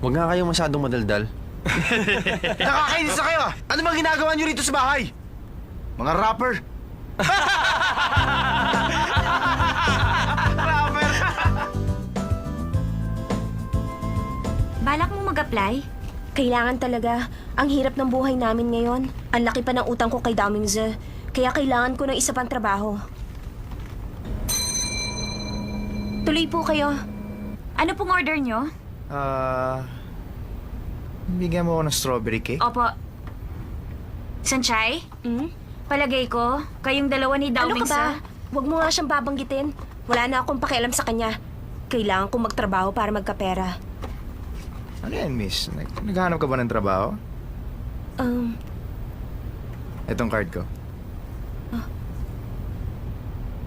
Huwag nga kayong masyadong madaldal. Nakakainis na kayo! Ano bang ginagawa niyo rito sa bahay? Mga rapper! Rapper! Balak mo mag-apply? Kailangan talaga. Ang hirap ng buhay namin ngayon. Ang laki pa ng utang ko kay Damingze. Kaya kailangan ko ng isa pang trabaho. Tuloy po kayo. Ano pong order nyo? Bigyan mo ako ng strawberry cake? Opo. Sanchay? Hmm? Palagay ko, kayong dalawa ni Dao Ano ka Mingsa. ba? Huwag mo nga siyang babanggitin. Wala na akong pakialam sa kanya. Kailangan kong magtrabaho para magkapera. Ano yan, miss? Naghahanap ka ba ng trabaho? Etong card ko.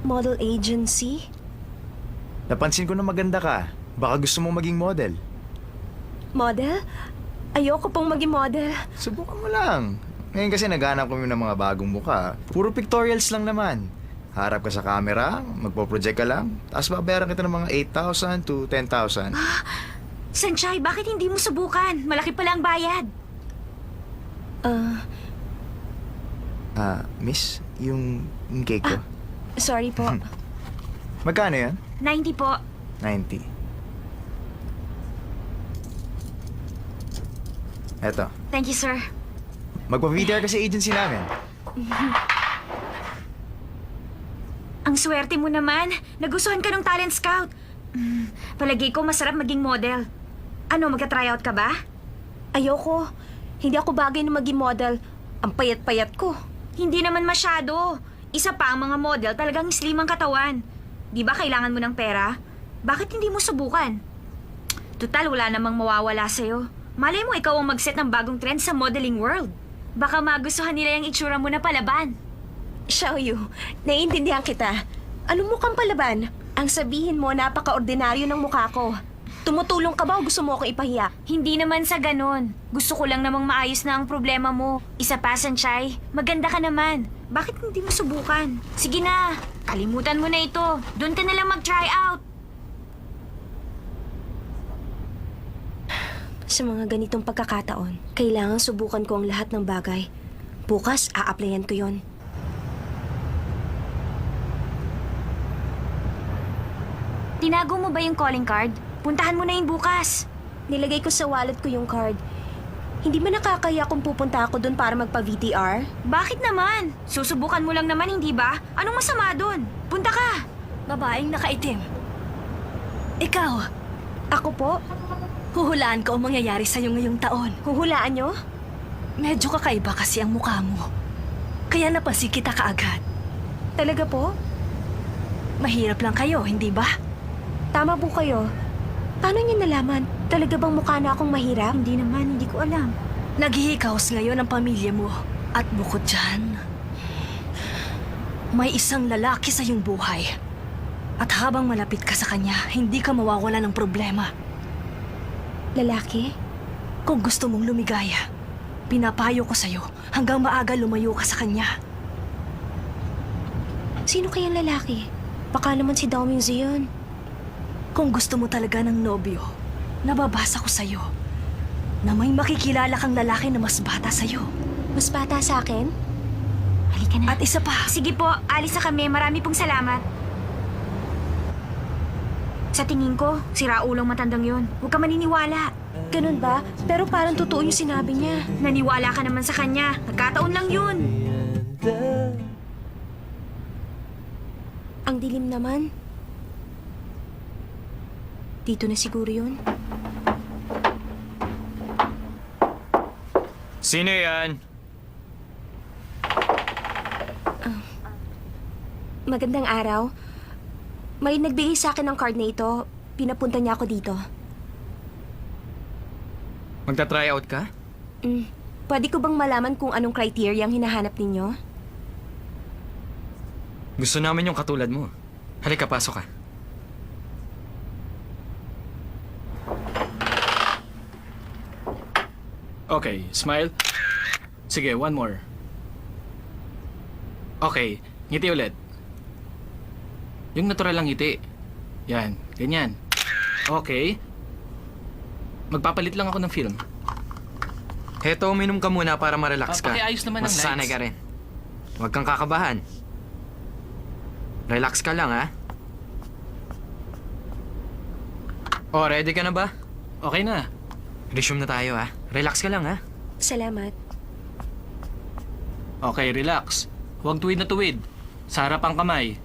Model agency? Napansin ko na maganda ka. Baka gusto mong maging model. Model? Ayoko pong maging model. Subukan mo lang. Ngayon kasi naghahanap kami ng mga bagong muka. Puro pictorials lang naman. Harap ka sa camera, magpo-project ka lang, tapos babayaran kita ng mga 8,000 to 10,000. Sanchay, bakit hindi mo subukan? Malaki pala ang bayad. Miss, yung cake ko. Sorry po. Magkano yan? 90 po. 90. Eto. Thank you, sir. Magpa-VTR ka sa agency namin. Ang swerte mo naman. Nagustuhan ka ng talent scout. Palagay ko masarap maging model. Ano, magka-tryout ka ba? Ayoko. Hindi ako bagay na maging model. Ang payat-payat ko. Hindi naman masyado. Isa pa ang mga model talagang slim ang katawan. Di ba kailangan mo ng pera? Bakit hindi mo subukan? Tutal, wala namang mawawala sa'yo. Malay mo ikaw ang mag-set ng bagong trend sa modeling world. Baka magustuhan nila yung itsura mo na palaban. Xiaoyu, naiintindihan kita. Anong mukhang palaban? Ang sabihin mo, napaka-ordinaryo ng mukha ko. Tumutulong ka ba o gusto mo akong ipahiya? Hindi naman sa ganon. Gusto ko lang namang maayos na ang problema mo. Isa pa, Sanchay. Maganda ka naman. Bakit hindi mo subukan? Sige na. Kalimutan mo na ito. Doon ka na lang mag-try out. Sa mga ganitong pagkakataon, kailangan subukan ko ang lahat ng bagay. Bukas, a-applyan ko yon. Tinago mo ba yung calling card? Puntahan mo na yun bukas. Nilagay ko sa wallet ko yung card. Hindi ba nakakaya kung pupunta ako doon para magpa-VTR? Bakit naman? Susubukan mo lang naman, hindi ba? Anong masama doon? Punta ka! Babaeng nakaitim. Ikaw, Ako po? huhulaan ko ang mangyayari sa'yo ngayong taon. Huhulaan nyo? Medyo kakaiba kasi ang mukha mo. Kaya napansin kita kaagad. Talaga po? Mahirap lang kayo, hindi ba? Tama po kayo. Paano niyo nalaman? Talaga bang mukha na akong mahirap? Hindi naman, hindi ko alam. Naghihikaos ngayon ang pamilya mo. At bukod dyan, may isang lalaki sa iyong buhay. At habang malapit ka sa kanya, hindi ka mawawala ng problema. Lalaki? Kung gusto mong lumigaya, pinapayo ko sa'yo hanggang maaga lumayo ka sa kanya. Sino kayang lalaki? Baka naman si Dao Mingze yun. Kung gusto mo talaga ng nobyo, nababasa ko sa'yo na may makikilala kang lalaki na mas bata sa'yo. Mas bata sa akin? Halika na. At isa pa, Sige po, alis na kami. Marami pong salamat. Sa tingin ko, siraulong matandang yun. Huwag ka maniniwala. Ganun ba? Pero parang totoo yung sinabi niya. Naniwala ka naman sa kanya. Nagkataon lang yun. Ang dilim naman. Dito na siguro yun. Sino yan? Magandang araw. May nagbigay sa akin ng card na ito. Pinapunta niya ako dito. Magta-try out ka? Pwede ko bang malaman kung anong criteria ang hinahanap ninyo? Gusto namin yung katulad mo. Halika, pasok ka. Okay, smile. Sige, one more. Okay, ngiti ulit. Yung natural lang ngiti. Yan, ganyan. Okay. Magpapalit lang ako ng film. Heto, uminom ka muna para ma-relax ka. Pakiayos naman ng Masasanay lights. ka rin. Huwag kang kakabahan. Relax ka lang, ha? Oh, ready ka na ba? Okay na. Resume na tayo, ha? Relax ka lang, ha? Salamat. Okay, relax. Huwag tuwid na tuwid. Sa harap ang kamay.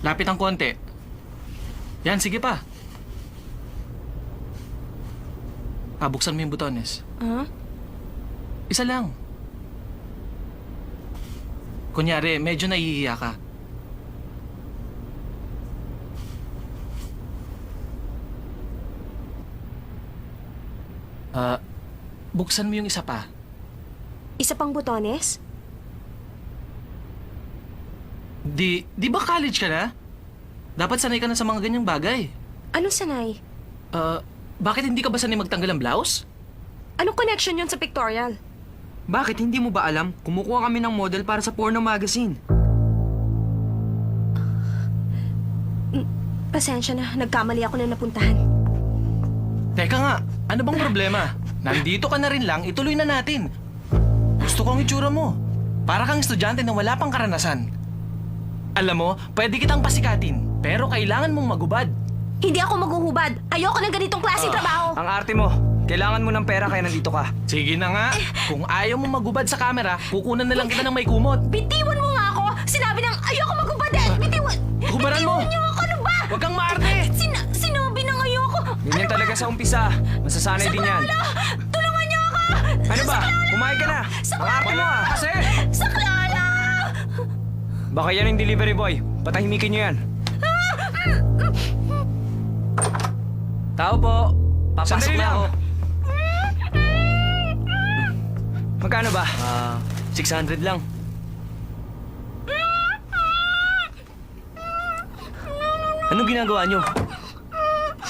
Lapit ang konti. Yan, sige pa. Buksan mo yung butones. Huh? Isa lang. Kunyari, medyo nahihiya ka. Buksan mo yung isa pa. Isa pang butones? Di ba college ka na? Dapat sanay ka na sa mga ganyang bagay. Anong sanay? Bakit hindi ka ba sanay magtanggal ng blouse? Anong connection yun sa pictorial? Bakit hindi mo ba alam? Kumukuha kami ng model para sa porno magazine. Pasensya na, nagkamali ako na napuntahan. Teka nga, ano bang problema? Nandito ka na rin lang, ituloy na natin. Gusto ko ang itsura mo. Para kang estudyante na wala pang karanasan. Alam mo, pwede kitang pasikatin, pero kailangan mong magubad. Hindi ako maghuhubad. Ayoko ng ganitong klaseng trabaho. Ang arte mo. Kailangan mo ng pera kaya nandito ka. Sige na nga, kung ayaw mo magubad sa camera, kukunan na lang kita ng may kumot. Bitiwan mo nga ako! Sinabi ng ayoko maghubad eh! Hubaran mo! Bitiwan niyo ako, ano ba? Huwag kang maarte! Sinabi ng ayoko! Ganyan talaga sa umpisa. Masasanay din yan. Tulungan niyo ako! Ano ba? Kumain ka na. Ang arte mo, ha? Kasi... Saklala! Baka yan yung delivery boy. Patahimikin niyo yan. Tao po. Papasok na ako. Magkano ba? 600 lang. Anong ginagawa nyo?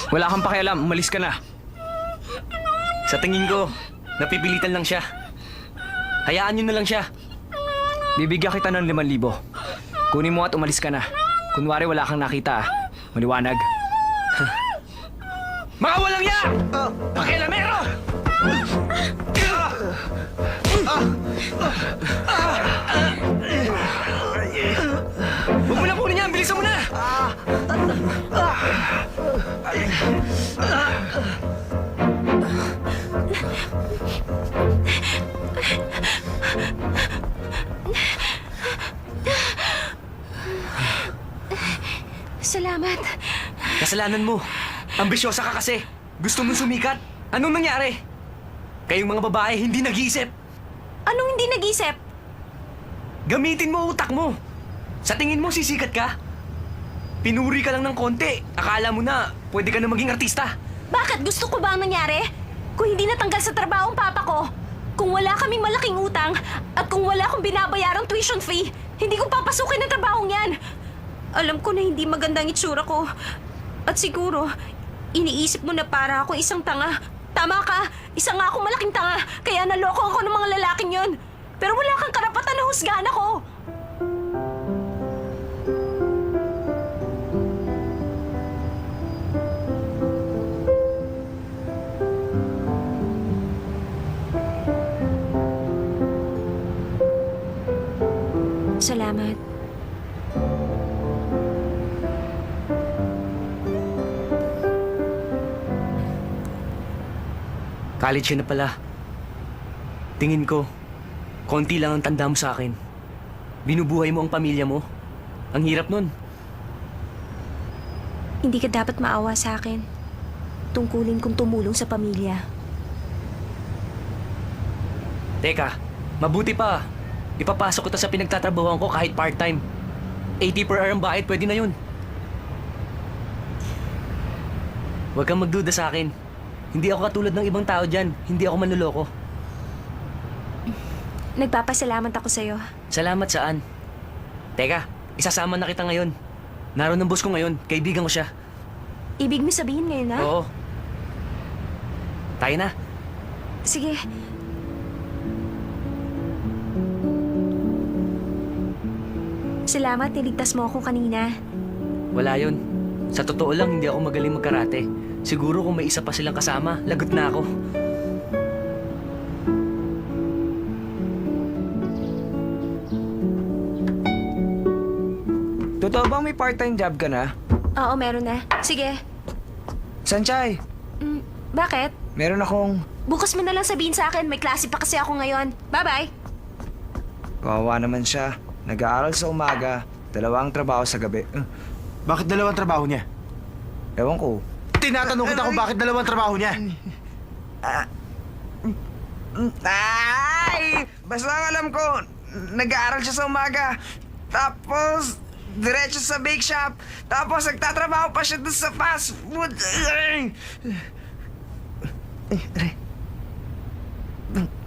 Wala kang pakialam, umalis ka na. Sa tingin ko, napipilitan lang siya. Hayaan nyo na lang siya. Bibigyan kita ng 5,000. Kunin mo at umalis ka na. Kunwari wala kang nakita, ah. Maliwanag. Mga walang ya! Pakialamero! Huwag mo na kunin yan! Bilisan mo na! Salamat. Kasalanan mo. Ambisyosa ka kasi. Gusto mong sumikat. Anong nangyari? Kayong mga babae hindi nag-iisip. Anong hindi nag-isip? Gamitin mo utak mo. Sa tingin mo sisikat ka? Pinuri ka lang ng konti. Akala mo na pwede ka na maging artista. Bakit? Gusto ko ba ang nangyari? Kung hindi natanggal sa trabaho ang papa ko, kung wala kaming malaking utang, at kung wala akong binabayarang tuition fee, hindi ko papasukin ang trabahong yan. Alam ko na hindi maganda ang itsura ko. At siguro, iniisip mo na para ako isang tanga. Tama ka, isa nga akong malaking tanga, kaya naloko ako ng mga lalaking yon. Pero wala kang karapatan na husgahan ako. Salamat. College ka na pala. Tingin ko, konti lang ang tanda mo sa akin. Binubuhay mo ang pamilya mo. Ang hirap nun. Hindi ka dapat maawa sa akin. Tungkulin kong tumulong sa pamilya. Teka, mabuti pa. Ipapasok kita sa pinagtatrabahoan ko kahit part-time. 80 per hour ang bayad, pwede na yun. Huwag kang magduda sa akin. Hindi ako katulad ng ibang tao dyan. Hindi ako manloloko. Nagpapasalamat ako sa'yo. Salamat saan? Teka, isasama na kita ngayon. Naroon ang boss ko ngayon. Kaibigan ko siya. Ibig mo sabihin ngayon, ha? Oo. Tayo na. Sige. Salamat, niligtas mo ako kanina. Wala yun. Sa totoo lang, hindi ako magaling magkarate. Siguro kung may isa pa silang kasama, lagot na ako. Totoo bang may part-time job ka na? Oo, meron na. Sige. Sanchay, Bakit? meron akong... Bukas mo na lang sabihin sa akin. May klase pa kasi ako ngayon. Bye-bye. Kawawa naman siya. Nag-aaral sa umaga, 2 trabaho sa gabi. Bakit 2 trabaho niya? Ewan ko. Tinatanong kita kung bakit 2 trabaho niya. Ay! Basta ang alam ko, nag-aaral siya sa umaga. Tapos, diretso sa bake shop. Tapos, nagtatrabaho pa siya doon sa fast food.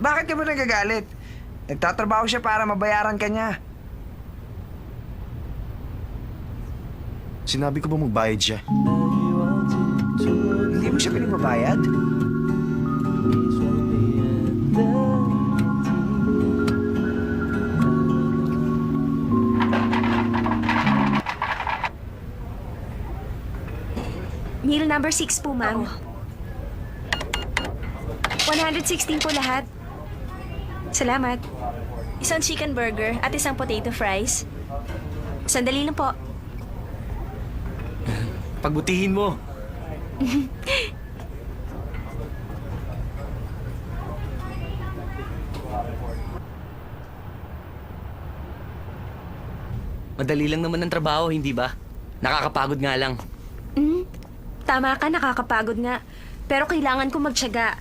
Bakit ka ba nagagalit? Nagtatrabaho siya para mabayaran ka niya. Sinabi ko ba magbayad siya? Hindi mo siya pinagbabayad? Meal number 6 po, ma'am. 116 po lahat. Salamat. Isang chicken burger at isang potato fries. Sandali lang po. Pagbutihin mo. Madali lang naman ang trabaho, hindi ba? Nakakapagod nga lang. Tama ka, nakakapagod nga. Pero kailangan ko magtiyaga.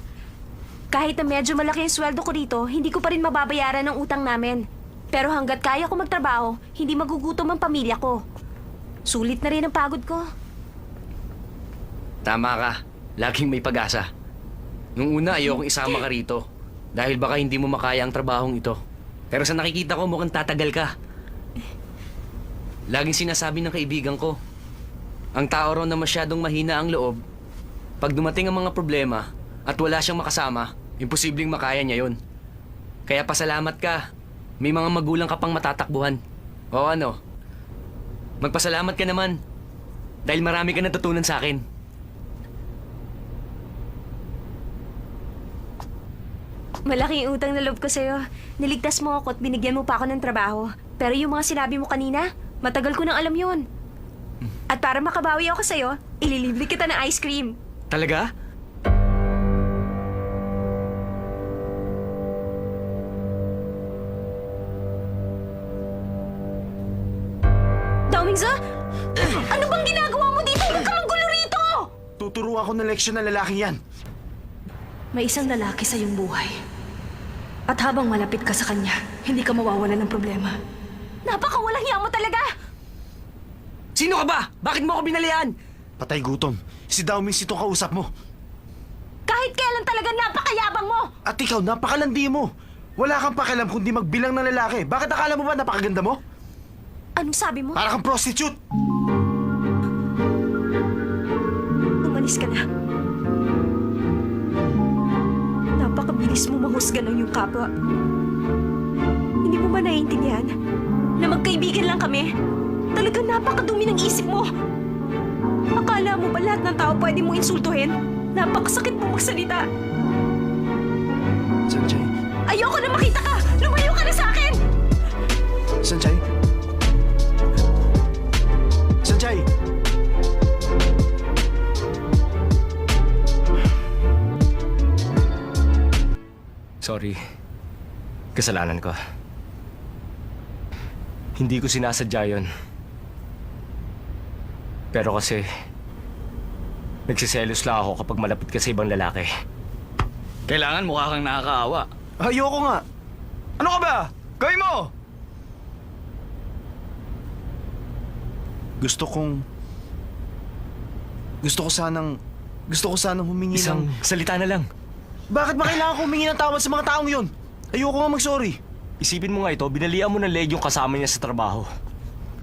Kahit na medyo malaki ang sweldo ko dito, hindi ko pa rin mababayaran ang utang namin. Pero hanggat kaya ko magtrabaho, hindi magugutom ang pamilya ko. Sulit na rin ang pagod ko. Tama ka. Laging may pag-asa. Nung una, ayokong isama ka rito. Dahil baka hindi mo makaya ang trabahong ito. Pero sa nakikita ko, mukhang tatagal ka. Laging sinasabi ng kaibigan ko, ang tao raw na masyadong mahina ang loob, pag dumating ang mga problema at wala siyang makasama, imposibleng makaya niya yon. Kaya pasalamat ka. May mga magulang ka pang matatakbuhan. O ano? Magpasalamat ka naman. Dahil marami ka natutunan sa akin. Malaking utang na loob ko sa'yo. Niligtas mo ako at binigyan mo pa ako ng trabaho. Pero yung mga sinabi mo kanina, matagal ko nang alam yun. At para makabawi ako sa'yo, ililibre kita ng ice cream. Talaga? Daomingza? Ano bang ginagawa mo dito? Huwag ka manggulo rito! Tuturuan ko ng leksyon ng lalaking yan. May isang lalaki sa iyong buhay. At habang malapit ka sa kanya, hindi ka mawawala ng problema. Napakawalang hiya mo talaga! Sino ka ba? Bakit mo ako binalian? Patay gutom. Si Daomings itong kausap mo. Kahit kailan talaga napakayabang mo! At ikaw, napakalandi mo. Wala kang pakialam kundi magbilang ng lalaki. Bakit akala mo ba napakaganda mo? Anong sabi mo? Para kang prostitute. Umalis ka na. Napakabilis mo mahusga ng iyong kapwa. Hindi mo ba naiintindihan na magkaibigan lang kami? Talagang napakadumi ng isip mo. Akala mo ba lahat ng tao pwede mo insultuhin? Napakasakit mo magsalita. Sanchay. Ayoko na makita ka! Lumayo ka na sa akin! Sanchay. Sanchay. Sorry. Kasalanan ko. Hindi ko sinasadya yun. Pero kasi, nagsiselos lang ako kapag malapit ka sa ibang lalaki. Kailangan mukha kang nakakaawa. Ayoko nga. Ano ka ba? Gawin mo! Gusto ko sanang humingi Isang ng... salita na lang. Bakit ba kailangan ko humingi ng tawad sa mga taong yun? Ayoko nga mag-sorry. Isipin mo nga ito, binalian mo ng leg yung kasama niya sa trabaho.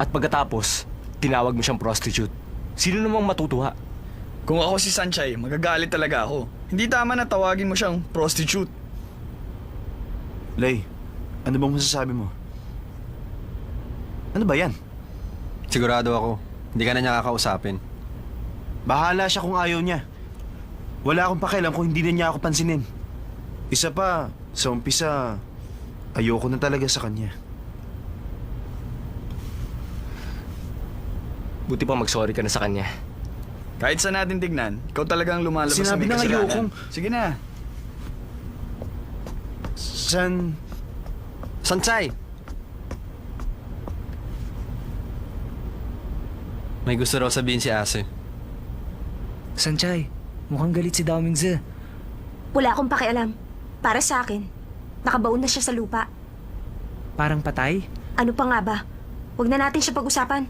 At pagkatapos, tinawag mo siyang prostitute. Sino namang matutuwa? Kung ako si Sanchay, magagalit talaga ako. Hindi tama na tawagin mo siyang prostitute. Lay, ano bang masasabi mo? Ano ba yan? Sigurado ako, hindi ka na niya kakausapin. Bahala siya kung ayaw niya. Wala akong pakialam kung hindi na niya ako pansinin. Isa pa, sa umpisa, ayoko na talaga sa kanya. Buti pa mag-sorry ka na sa kanya. Kahit saan natin tignan, ikaw talagang lumalabas sa Sinabi may na nga kasalanan. ayokong. Sige na. Sanchay! May gusto raw sabihin si Ase. Sanchay, mukhang galit si Dao Mingzi. Wala akong pakialam. Para sa akin, nakabaon na siya sa lupa. Parang patay? Ano pa nga ba? Huwag na natin siya pag-usapan.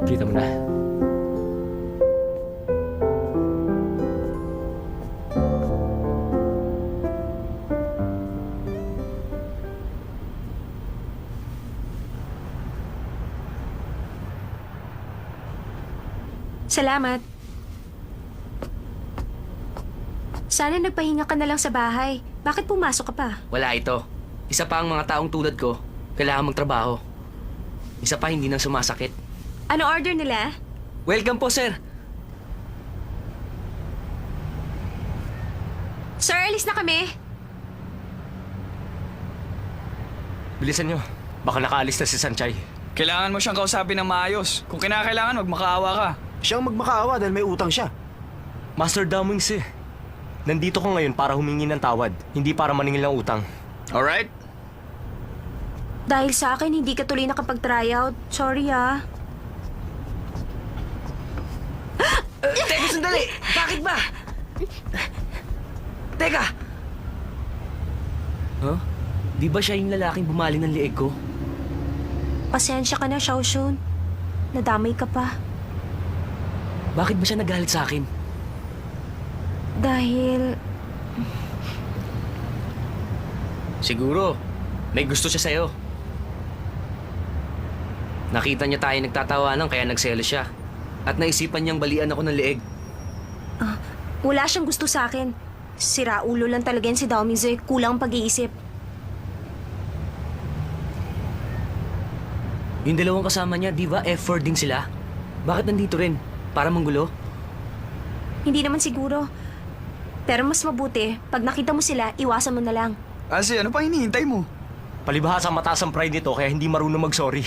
Kita mo na. Salamat. Sana nagpahinga ka na lang sa bahay. Bakit pumasok ka pa? Wala ito. Isa pa ang mga taong tulad ko, kailangan magtrabaho. Isa pa hindi nang sumasakit. Ano order nila? Welcome po, sir. Sir, alis na kami. Bilisan nyo. Baka nakaalis na si Sanchay. Kailangan mo siyang kausapin ng maayos. Kung kinakailangan, magmakaawa ka. Siyang magmakaawa dahil may utang siya. Master Damings eh. Nandito ko ngayon para humingi ng tawad, hindi para maningil ng utang. Alright? Dahil sa akin, hindi ka tuloy nakapag-tryout. Sorry ah. Teka, sandali! Bakit ba? Teka! Huh? Di ba siya yung lalaking bumali ng lieg ko? Pasensya ka na, Xiaoxun. Nadamay ka pa. Bakit ba siya nagalit sa akin? Dahil... Siguro, may gusto siya sa'yo. Nakita niya tayo nagtatawanan kaya nagselos siya. At naisipan niyang balian ako ng lieg. Wala siyang gusto sa akin. Sira ulo lang talaga yan si Dao Mingzi. Kulang ang pag-iisip. Yung dalawang kasama niya, di ba F4 din sila? Bakit nandito rin? Para manggulo? Hindi naman siguro. Pero mas mabuti, pag nakita mo sila, iwasan mo na lang. Kasi ano pa hinihintay mo? Palibhasa mataas ang pride nito kaya hindi marunong mag-sorry.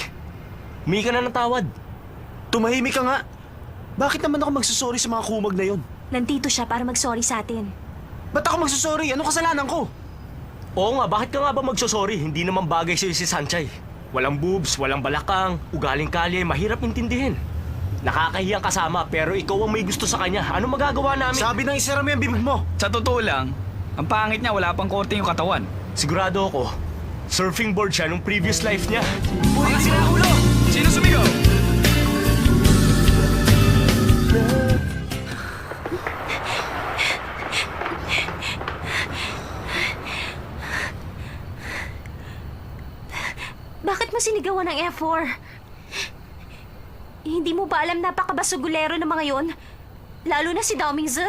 Humingi ka na ng tawad. Tumahimik ka nga. Bakit naman ako magsusorry sa mga kumag na yon? Nandito siya para mag-sorry sa atin. Ba't ako magsusorry? Anong kasalanan ko? Oo nga, bakit ka nga ba magsosorry? Hindi naman bagay sa'yo si Sanchay. Walang boobs, walang balakang, ugaling kalye, mahirap intindihin. Nakakahiyang kasama pero ikaw ang may gusto sa kanya. Ano magagawa namin? Sabi ng isara mo yung bibig mo. Sa totoo lang, ang pangit niya, wala pang korte yung katawan. Sigurado ako, surfing board siya nung previous life niya. Mga sira ulo! Sino sumigaw? Bakit mo sinigawan ng F4? Hindi mo ba alam napakabasugulero ng mga yon? Lalo na si Dao Mingzi.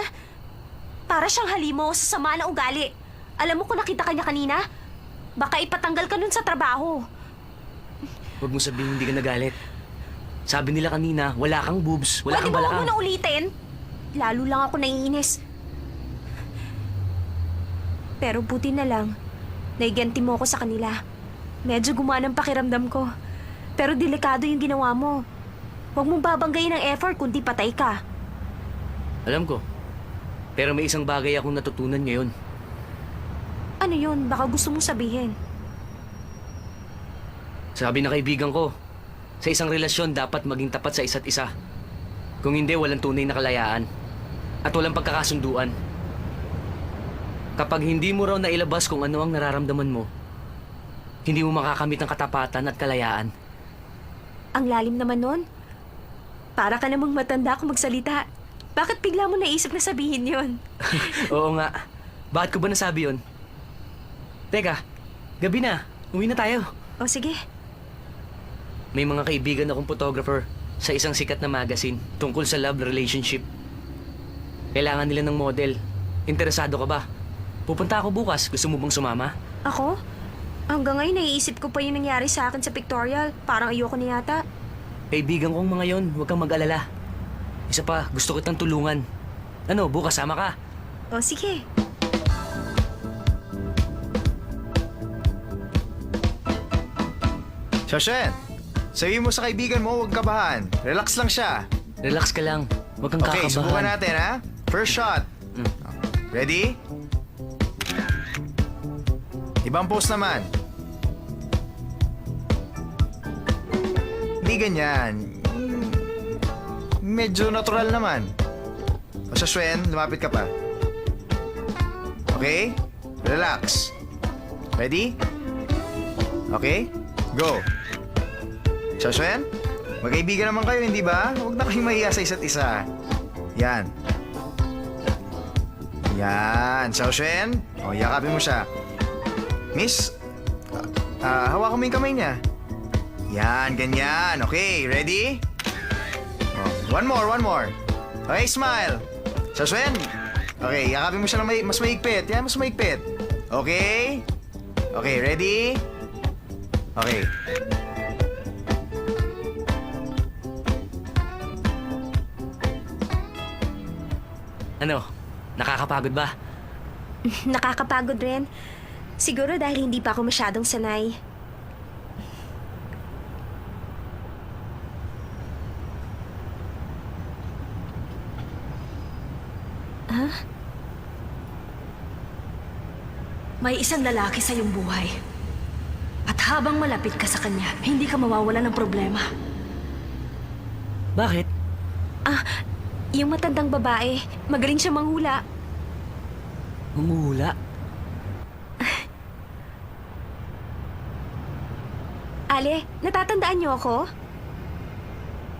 Para siyang halimo sa sama ng ugali. Alam mo kung nakita ka niya kanina? Baka ipatanggal ka nun sa trabaho. Huwag mo sabihin hindi ka nagalit. Sabi nila kanina, wala kang boobs, wala Pwede kang ba huwag mo balakang. na ulitin? Lalo lang ako naiinis. Pero buti na lang, naiganti mo ako sa kanila. Medyo gumaan ang pakiramdam ko. Pero delikado yung ginawa mo. Huwag mong babanggayin ang effort kundi patay ka. Alam ko. Pero may isang bagay akong natutunan ngayon. Ano yun? Baka gusto mong sabihin. Sabi ng kaibigan ko, sa isang relasyon dapat maging tapat sa isa't isa. Kung hindi, walang tunay na kalayaan. At walang pagkakasunduan. Kapag hindi mo raw nailabas kung ano ang nararamdaman mo, hindi mo makakamit ang katapatan at kalayaan. Ang lalim naman nun. Para ka namang matanda kung magsalita. Bakit bigla mo naisip na sabihin yon? Oo nga. Bakit ko ba nasabi yun? Teka, gabi na. Uwi na tayo. O sige. May mga kaibigan akong photographer sa isang sikat na magazine tungkol sa love relationship. Kailangan nila ng model. Interesado ka ba? Pupunta ako bukas. Gusto mo bang sumama? Ako? Hanggang ngayon, naiisip ko pa yung nangyari sa akin sa pictorial. Parang ayoko na yata. Kaibigan kong mga yon, huwag kang mag-alala. Isa pa, gusto kitang tulungan. Ano, bukas sama ka? O, sige. Shoshen, sabihin mo sa kaibigan mo, huwag kabahan. Relax lang siya. Relax ka lang. Huwag kang Okay, subukan kakabahan. natin ha. First shot. Ready? Ibang pose naman. Hindi ganyan. Medyo natural naman. O sa Shwen, lumapit ka pa. Okay? Relax. Ready? Okay? Go. Sa Shwen, magkaibigan naman kayo, hindi ba? Huwag na kayong mahiya sa isa't isa. Yan. Yan. Xiao Shen. O, yakapin mo siya. Miss, hawakan mo yung kamay niya. Yan, ganyan. Okay, ready? One more. Okay, smile. Xiao Shen. Okay, yakapin mo siya ng mas mahigpit. Yan, mas mahigpit. Okay? Okay, ready? Okay. Ano, nakakapagod ba? Nakakapagod rin. Siguro dahil hindi pa ako masyadong sanay. May isang lalaki sa iyong buhay. At habang malapit ka sa kanya, hindi ka mawawala ng problema. Bakit? Yung matandang babae, magaling siya manghula. Humuhula? Ale, natatandaan niyo ako?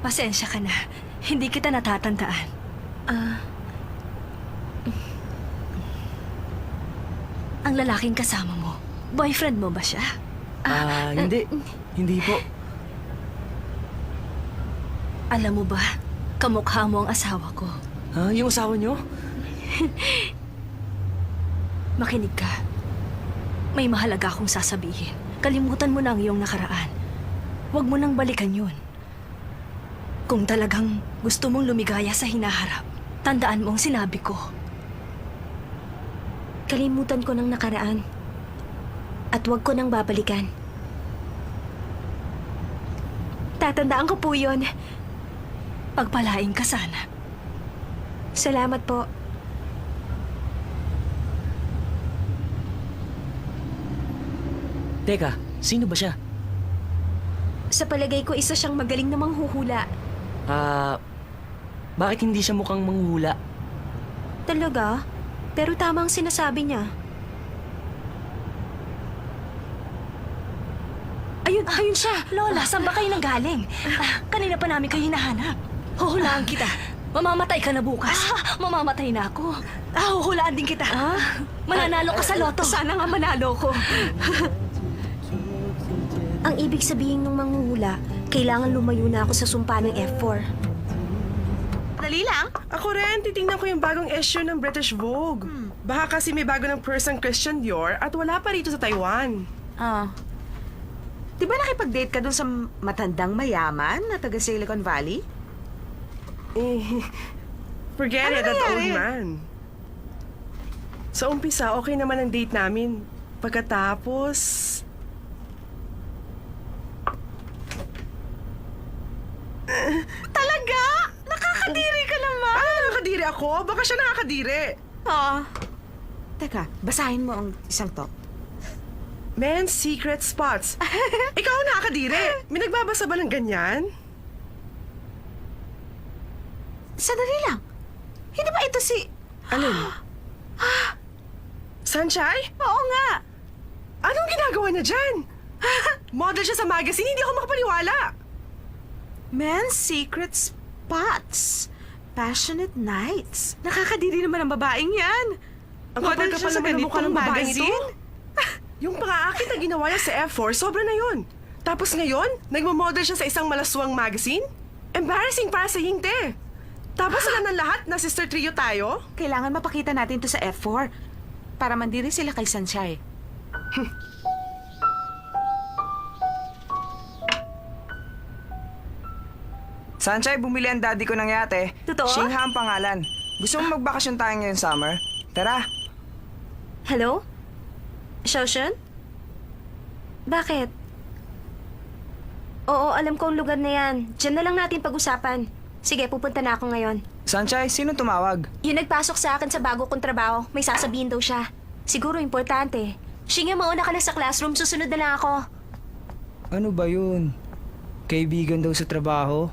Pasensya ka na. Hindi kita natatandaan. Ang lalaking kasama mo, boyfriend mo ba siya? Hindi. Hindi po. Alam mo ba, kamukha mo ang asawa ko. Yung asawa niyo? Makinig ka. May mahalaga akong sasabihin. Kalimutan mo na ang iyong nakaraan. Huwag mo nang balikan yun. Kung talagang gusto mong lumigaya sa hinaharap, tandaan mo ang sinabi ko. Kalimutan ko ng nakaraan. At wag ko nang babalikan. Tatandaan ko po yun. Pagpalain ka sana. Salamat po. Teka, sino ba siya? Sa palagay ko, isa siyang magaling na manghuhula. Bakit hindi siya mukhang manghuhula? Talaga? Pero tama ang sinasabi niya. Ayun siya! Lola, saan ba kayo nanggaling? Kanina pa namin kayo hinahanap. Huhulaan kita. Mamamatay ka na bukas. Mamamatay na ako. Huhulaan din kita. Mananalo ka sa loto. Sana nga manalo ko. Ang ibig sabihin ng manghuhula, kailangan lumayo na ako sa sumpa ng F4. Dali lang. Ako rin, titingnan ko yung bagong issue ng British Vogue. Baka kasi may bago ng person Christian Dior at wala pa rito sa Taiwan. Di ba nakipag-date ka dun sa matandang mayaman na taga Silicon Valley? Forget Ano it, that nangyari? old man. Sa umpisa, okay naman ang date namin. Pagkatapos... Talaga? Nakakadiri ka naman! Ano nakakadiri ako? Baka siya nakakadiri. Teka, basahin mo ang isang to. Men's secret spots. Ikaw ang nakakadiri. May nagbabasa ba ng ganyan? Sandali lang. Hindi ba ito si... Alin? Sunshine? Oo nga. Anong ginagawa niya dyan? Model siya sa magazine, hindi ako makapaniwala. Men's secret spots. Passionate nights. Nakakadiri naman ang babaeng yan. Ang Model kapal-kapal siya sa naman ng mukha ng ganitong babaeng magazine? ito. Yung pang-aakit na ginawa niya sa F4, sobra na yun. Tapos ngayon, nagmamodel siya sa isang malaswang magazine? Embarrassing para sa hinte. Tapos alam ng lahat na sister trio tayo? Kailangan mapakita natin to sa F4. para mandiri sila kay Sanchay. Sanchay, bumili ang daddy ko ng yate. Totoo? Shingha ang pangalan. Gusto mo magbakasyon tayo ngayong summer? Tara. Hello? Xiaoxuan? Bakit? Oo, alam ko ang lugar na yan. Diyan na lang natin pag-usapan. Sige, pupunta na ako ngayon. Sanchay, sino tumawag? Yung nagpasok sa akin sa bago kong trabaho, may sasabihin daw siya. Siguro importante. Sige, mauna ka na sa classroom, susunod na lang ako. Ano ba yun? Kaibigan daw sa trabaho?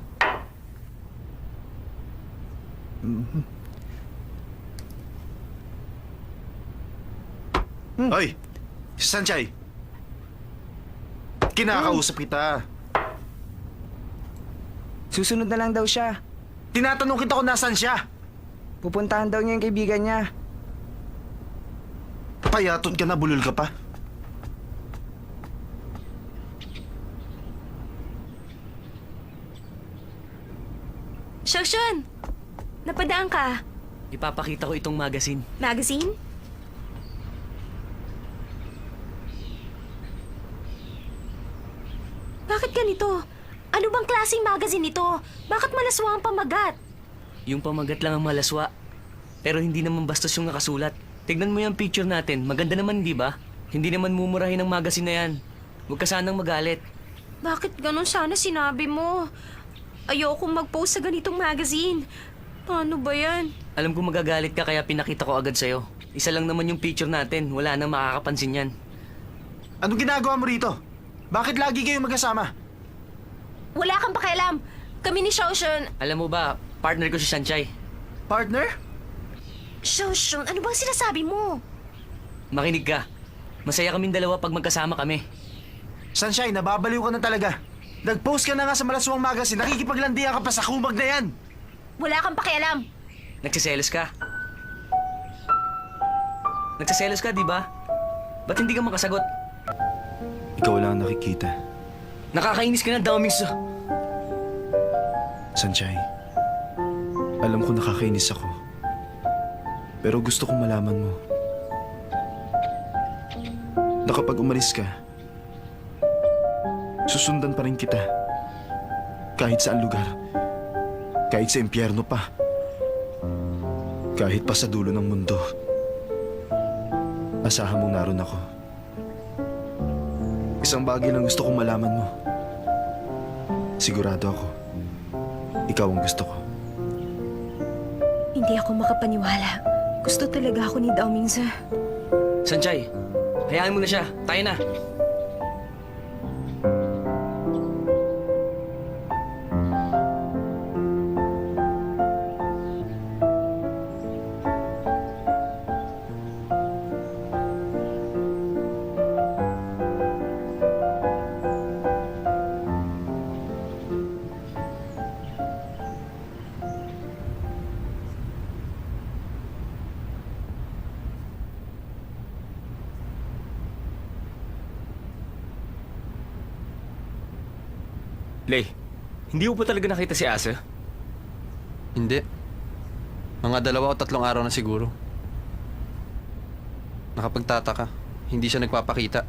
Hoy! Sanchay! Kinakausap kita. Susunod na lang daw siya. Tinatanong kita kung nasaan siya. Pupuntahan daw niya yung kaibigan niya. Payatot ka na, bulol ka pa. Xiaoxuan! Napadaan ka. Ipapakita ko itong magazine. Magazine? Bakit ganito? Ano bang klaseng magazine ito? Bakit malaswa ang pamagat? Yung pamagat lang ang malaswa. Pero hindi naman bastos yung nakasulat. Tignan mo yung picture natin. Maganda naman, di ba? Hindi naman mumurahin ang magazine na yan. Huwag ka sanang magalit. Bakit ganun sana sinabi mo? Ayokong mag-post sa ganitong magazine. Paano ba yan? Alam ko magagalit ka kaya pinakita ko agad sa'yo. Isa lang naman yung picture natin. Wala nang makakapansin yan. Anong ginagawa mo rito? Bakit lagi kayo magkasama? Wala kang pakialam. Kami ni Xiaoxuan. Alam mo ba, partner ko si Sanchay. Partner? Xiaoxuan, ano bang sinasabi mo? Makinig ka. Masaya kaming dalawa pag magkasama kami. Sunshine, nababaliw ka na talaga. Nag-post ka na nga sa Malaswang Magazine. Nakikipaglandian ka pa sa kumag na yan. Wala kang pakialam. Nagsiselos ka. Nagsiselos ka, di ba? Ba't hindi ka makasagot? Ikaw lang ang nakikita. Nakakainis ka na, Daomings. Sunshine, alam ko nakakainis ako. Pero gusto kong malaman mo na kapag umalis ka, susundan pa rin kita. Kahit saan lugar. Kahit sa impyerno pa. Kahit pa sa dulo ng mundo. Asahan mong naroon ako. Isang bagay lang gusto kong malaman mo. Sigurado ako, ikaw ang gusto ko. Hindi ako makapaniwala. Gusto talaga ako ni Daomingsa. Sanchay, hayaan mo na siya. Tayo na. Lay, hindi mo pa talaga nakita si Asa? Hindi. Mga 2 o 3 araw na siguro. Nakapagtataka. Hindi siya nagpapakita.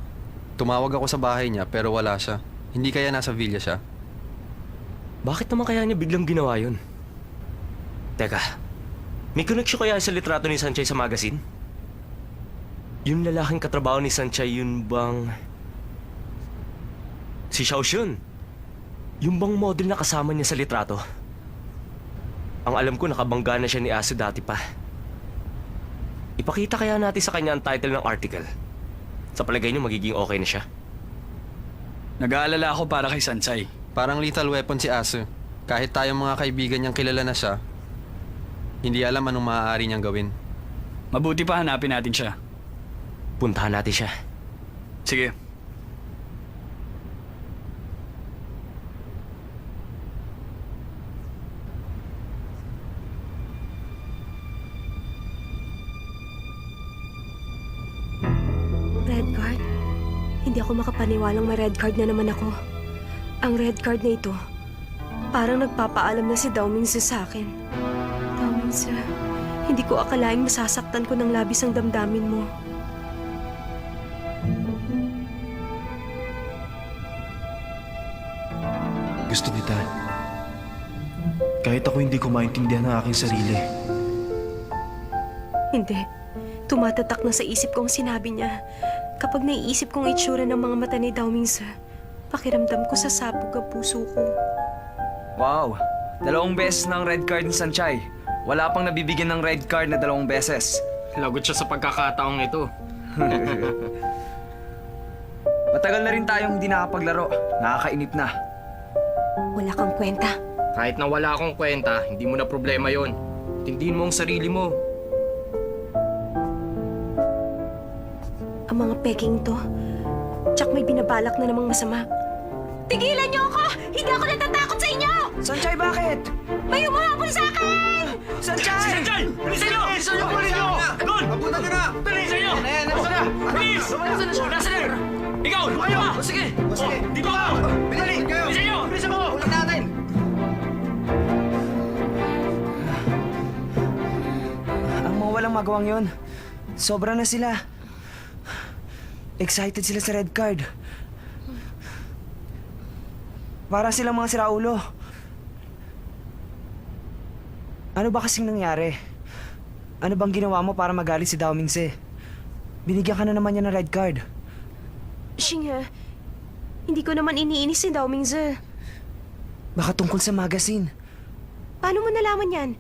Tumawag ako sa bahay niya pero wala siya. Hindi kaya nasa villa siya? Bakit naman kaya niya biglang ginawa yun? Teka, may connection kaya sa litrato ni Sanchay sa magazine? Yung lalaking katrabaho ni Sanchay, yun bang... Si Xiaoxuan? Yung bang model na kasama niya sa litrato? Ang alam ko, nakabangga na siya ni Asa dati pa. Ipakita kaya natin sa kanya ang title ng article. Sa palagay niyo, magiging okay na siya. Nag-aalala ako para kay Sanchay. Parang lethal weapon si Asu. Kahit tayong mga kaibigan niyang kilala na siya, hindi alam anong maaari niyang gawin. Mabuti pa hanapin natin siya. Puntahan natin siya. Sige. Red card? Hindi ako makapaniwalang may red card na naman ako. Ang red card na ito, parang nagpapaalam na si Daomingsa sa akin. Daomingsa, hindi ko akalaing masasaktan ko ng labis ang damdamin mo. gusto kita. Kahit ako hindi ko maintindihan ang aking sarili. Hindi. Tumatatak na sa isip ko ang sinabi niya. Kapag naiisip kong itsura ng mga mata ni Dao Mingse, pakiramdam ko sa sabog ang puso ko. Wow, 2 beses ng red card ni Sanchay. Wala pang nabibigyan ng red card na 2 beses. Lagot siya sa pagkakataong ito. Matagal na rin tayong hindi nakapaglaro. Nakakainip na. Wala kang kwenta. Kahit na wala akong kwenta, hindi mo na problema yon. Tindihin mo ang sarili mo. Ang mga peking to, tsak may binabalak na namang masama. Tigilan niyo ako! Hindi ako natatakot sa inyo! Sanchay, bakit? May umabol sa akin! Sanchay! Bilisan niyo! Bilisan niyo! Bilisan niyo! Doon! Apunta niyo na! Bilisan niyo! Nasaan na? Bilis! Nasaan na? Ikaw! Lumayo ka! Sige! Sige! Dito ka! Bilisan kayo! Bilisan niyo! Bilisan mo! Ulan natin! Ang mga walang magawang yun. Sobra na sila. Excited sila sa red card. Para silang mga siraulo. Ano ba kasing nangyari? Ano bang ginawa mo para magalit si Dao Mingse? Binigyan ka na naman niya ng red card. Xinghe, hindi ko naman iniinis si Dao Mingse. Baka tungkol sa magazine. Paano mo nalaman yan?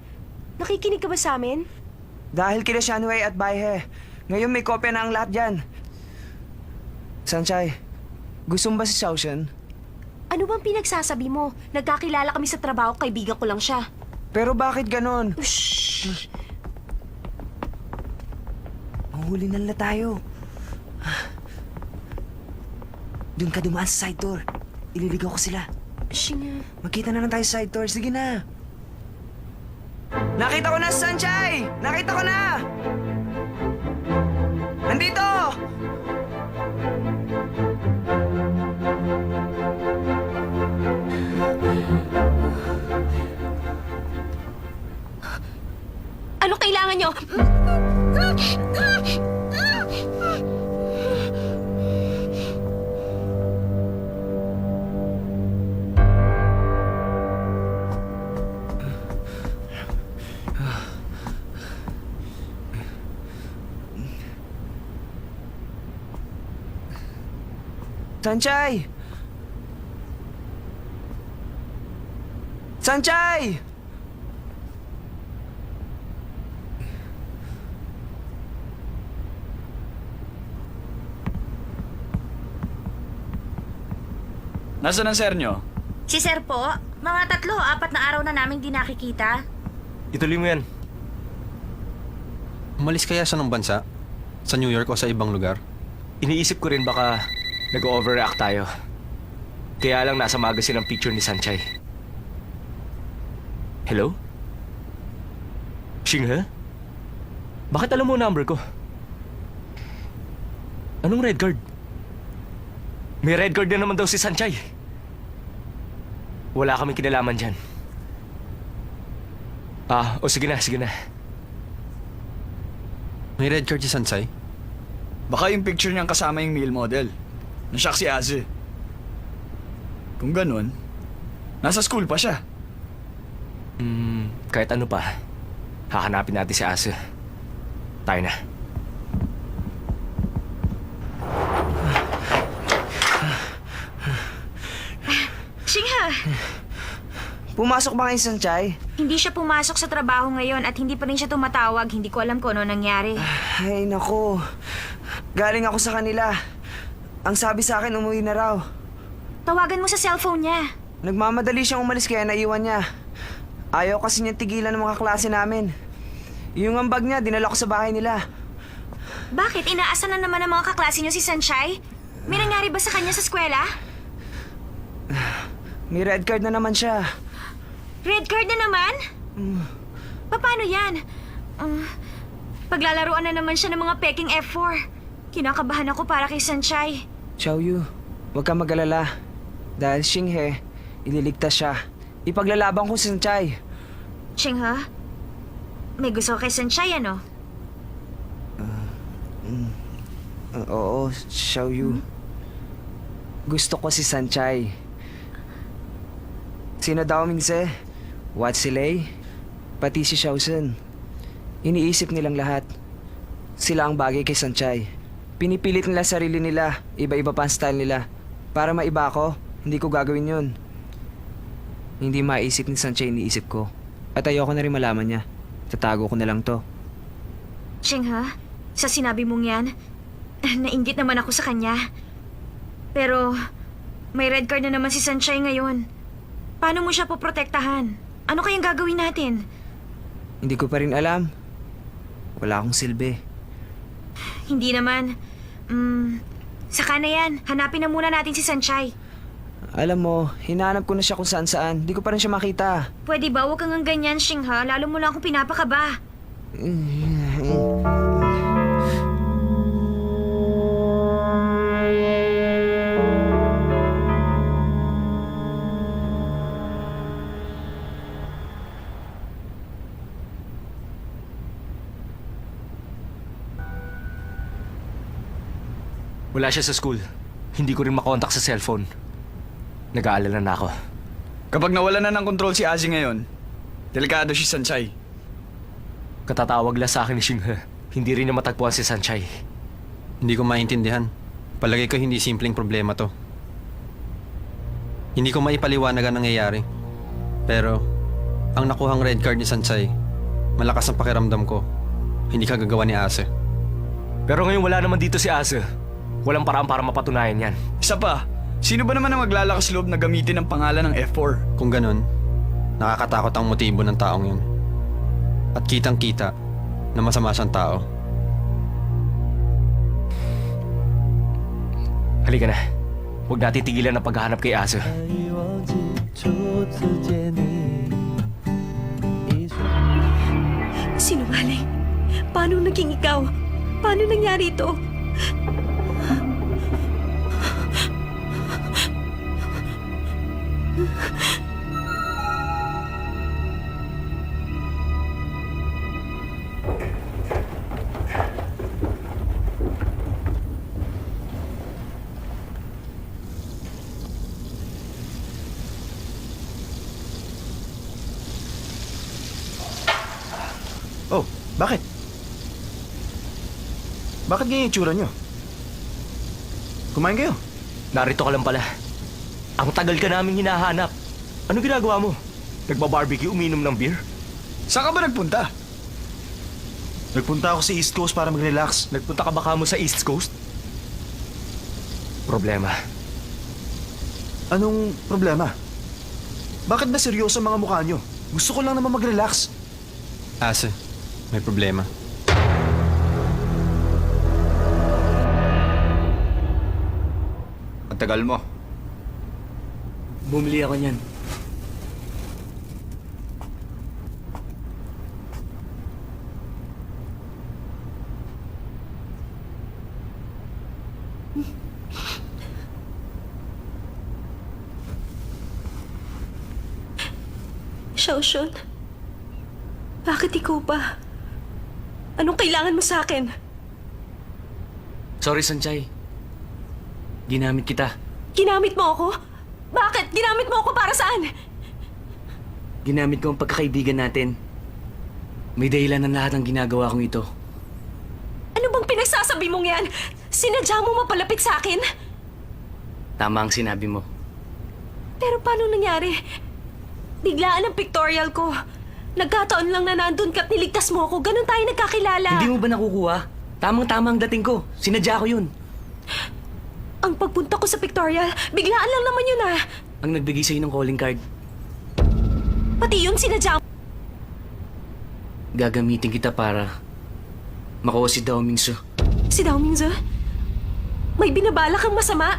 Nakikinig ka ba sa amin? Dahil kila Shanwei at Baihe. Ngayon may kopya na ang lahat dyan. Sanchay, gusto mo ba si Xiaoshen? Ano bang pinagsasabi mo? Nagkakilala kami sa trabaho, kaibigan ko lang siya. Pero bakit ganon? Shh! Mahuli na tayo. Doon ka dumaan sa side door. Ililigaw ko sila. Xinghe. Magkita na lang tayo sa side door. Sige na. Nakita ko na si Sanchay! Nakita ko na! Nandito! Ano kailangan nyo? Sanchay! Sanchay! Nasaan ang sir nyo? Si Sir po, mga 3-4 na araw na namin di nakikita. Ituloy mo yan. Umalis kaya siya ng bansa? Sa New York o sa ibang lugar? Iniisip ko rin baka nag-overreact tayo. Kaya lang nasa magazine ang picture ni Sanchay. Hello? Xinghe? Bakit alam mo ang number ko? Anong red card? May red card na naman daw si Sanchay. Wala kaming kinalaman dyan. Sige na. May red card si Sansay? Baka yung picture niyang kasama yung male model. Nasyak si Aze. Kung ganun, nasa school pa siya. Kahit ano pa, hahanapin natin si Ase. Tayo na. Xinghe, Pumasok ba kayo si Sanchay? hindi siya pumasok sa trabaho ngayon at hindi pa rin siya tumatawag. Hindi ko alam kung ano nangyari. Ay, nako. Galing ako sa kanila. Ang sabi sa akin, umuwi na raw. Tawagan mo sa cellphone niya. Nagmamadali siyang umalis kaya naiwan niya. Ayaw kasi niya tigilan ng mga klase namin. Yung ambag niya, dinala ko sa bahay nila. Bakit? Inaasan na naman ng mga kaklase niyo si Sanchay? May nangyari ba sa kanya sa eskwela? May red card na naman siya. Red card na naman? Paano yan? Paglalaruan na naman siya ng mga peking F4. Kinakabahan ako para kay Sanchay. Xiaoyu, huwag kang mag-alala. Dahil Xinghe, ililigtas siya. Ipaglalaban ko si Sanchay. Xinghe, may gusto ka kay Sanchay, ano? Oo, Xiaoyu. Gusto ko si Sanchay. Sina Dao Mingse, Wat Silay, pati si Xiaosen. Iniisip nilang lahat. Sila ang bagay kay Sanchay. Pinipilit nila sarili nila, iba-iba pa ang style nila. Para maiba ako, hindi ko gagawin yun. Hindi maisip ni Sanchay iniisip ko. At ayoko na rin malaman niya. Tatago ko na lang to. Shenghe, sa sinabi mong yan, nainggit naman ako sa kanya. Pero, may red card na naman si Sanchay ngayon. Paano mo siya poprotektahan? Ano kayang gagawin natin? Hindi ko pa rin alam. Wala akong silbi. Hindi naman. Saka na yan. Hanapin na muna natin si Sanchay. Alam mo, hinahanap ko na siya kung saan-saan. Di ko pa rin siya makita. Pwede ba? Huwag kang ganyan, Shenghe. Lalo mo lang akong pinapakaba. Wala siya sa school. Hindi ko rin makontak sa cellphone. Nag-aalala na ako. Kapag nawala na ng kontrol si Azi ngayon, delikado si Sanchay. Katatawag lang sa akin ni Shenghe. Hindi rin niya matagpuan si Sanchay. Hindi ko maintindihan. Palagay ko hindi simpleng problema to. Hindi ko maipaliwanag ang nangyayari. Pero, ang nakuhang red card ni Sanchay, malakas ang pakiramdam ko. Hindi kagagawa ni Ase. Pero ngayon wala naman dito si Ase. Walang paraan para mapatunayan yan. Isa pa, sino ba naman ang maglalakas loob na gamitin ang pangalan ng F4? Kung ganun, nakakatakot ang motibo ng taong yun. At kitang-kita na masama siyang tao. Halika na. Huwag natin tigilan ang paghahanap kay Ase. Sinungaling. Paano naging ikaw? Paano nangyari ito? Oh, bakit? Bakit ganyan yung itsura nyo? Kumain kayo. Narito ka lang pala. Ang tagal ka naming hinahanap. Ano ginagawa mo? Nagbabarbecue, uminom ng beer? Saan ka ba nagpunta? Nagpunta ako sa East Coast para mag-relax. Nagpunta ka baka mo sa East Coast? Problema. Anong problema? Bakit ba seryoso ang mga mukha nyo? Gusto ko lang naman mag-relax. Ase, may problema. Ang tagal mo. Bumili ako niyan. Xiaoshun, bakit ikaw pa? Anong kailangan mo sa akin? Sorry, Sanchay. Ginamit kita. Ginamit mo ako? Bakit? Ginamit mo ako para saan? Ginamit ko ang pagkakaibigan natin. May dahilan ng lahat ng ginagawa kong ito. Ano bang pinagsasabi mong yan? Sinadya mo mapalapit sa akin? Tama ang sinabi mo. Pero paano nangyari? Biglaan ang pictorial ko. Nagkataon lang na nandun ka't niligtas mo ako. Ganun tayo nagkakilala. Hindi mo ba nakukuha? Tamang-tama ang dating ko. Sinadya ko yun. Ang pagpunta ko sa pictorial, biglaan lang naman yun ah. Ang nagbigay sa'yo ng calling card. Pati yun sinadya mo. Gagamitin kita para makuha si Dao Mingsu. Si Dao Mingzu? May binabala kang masama?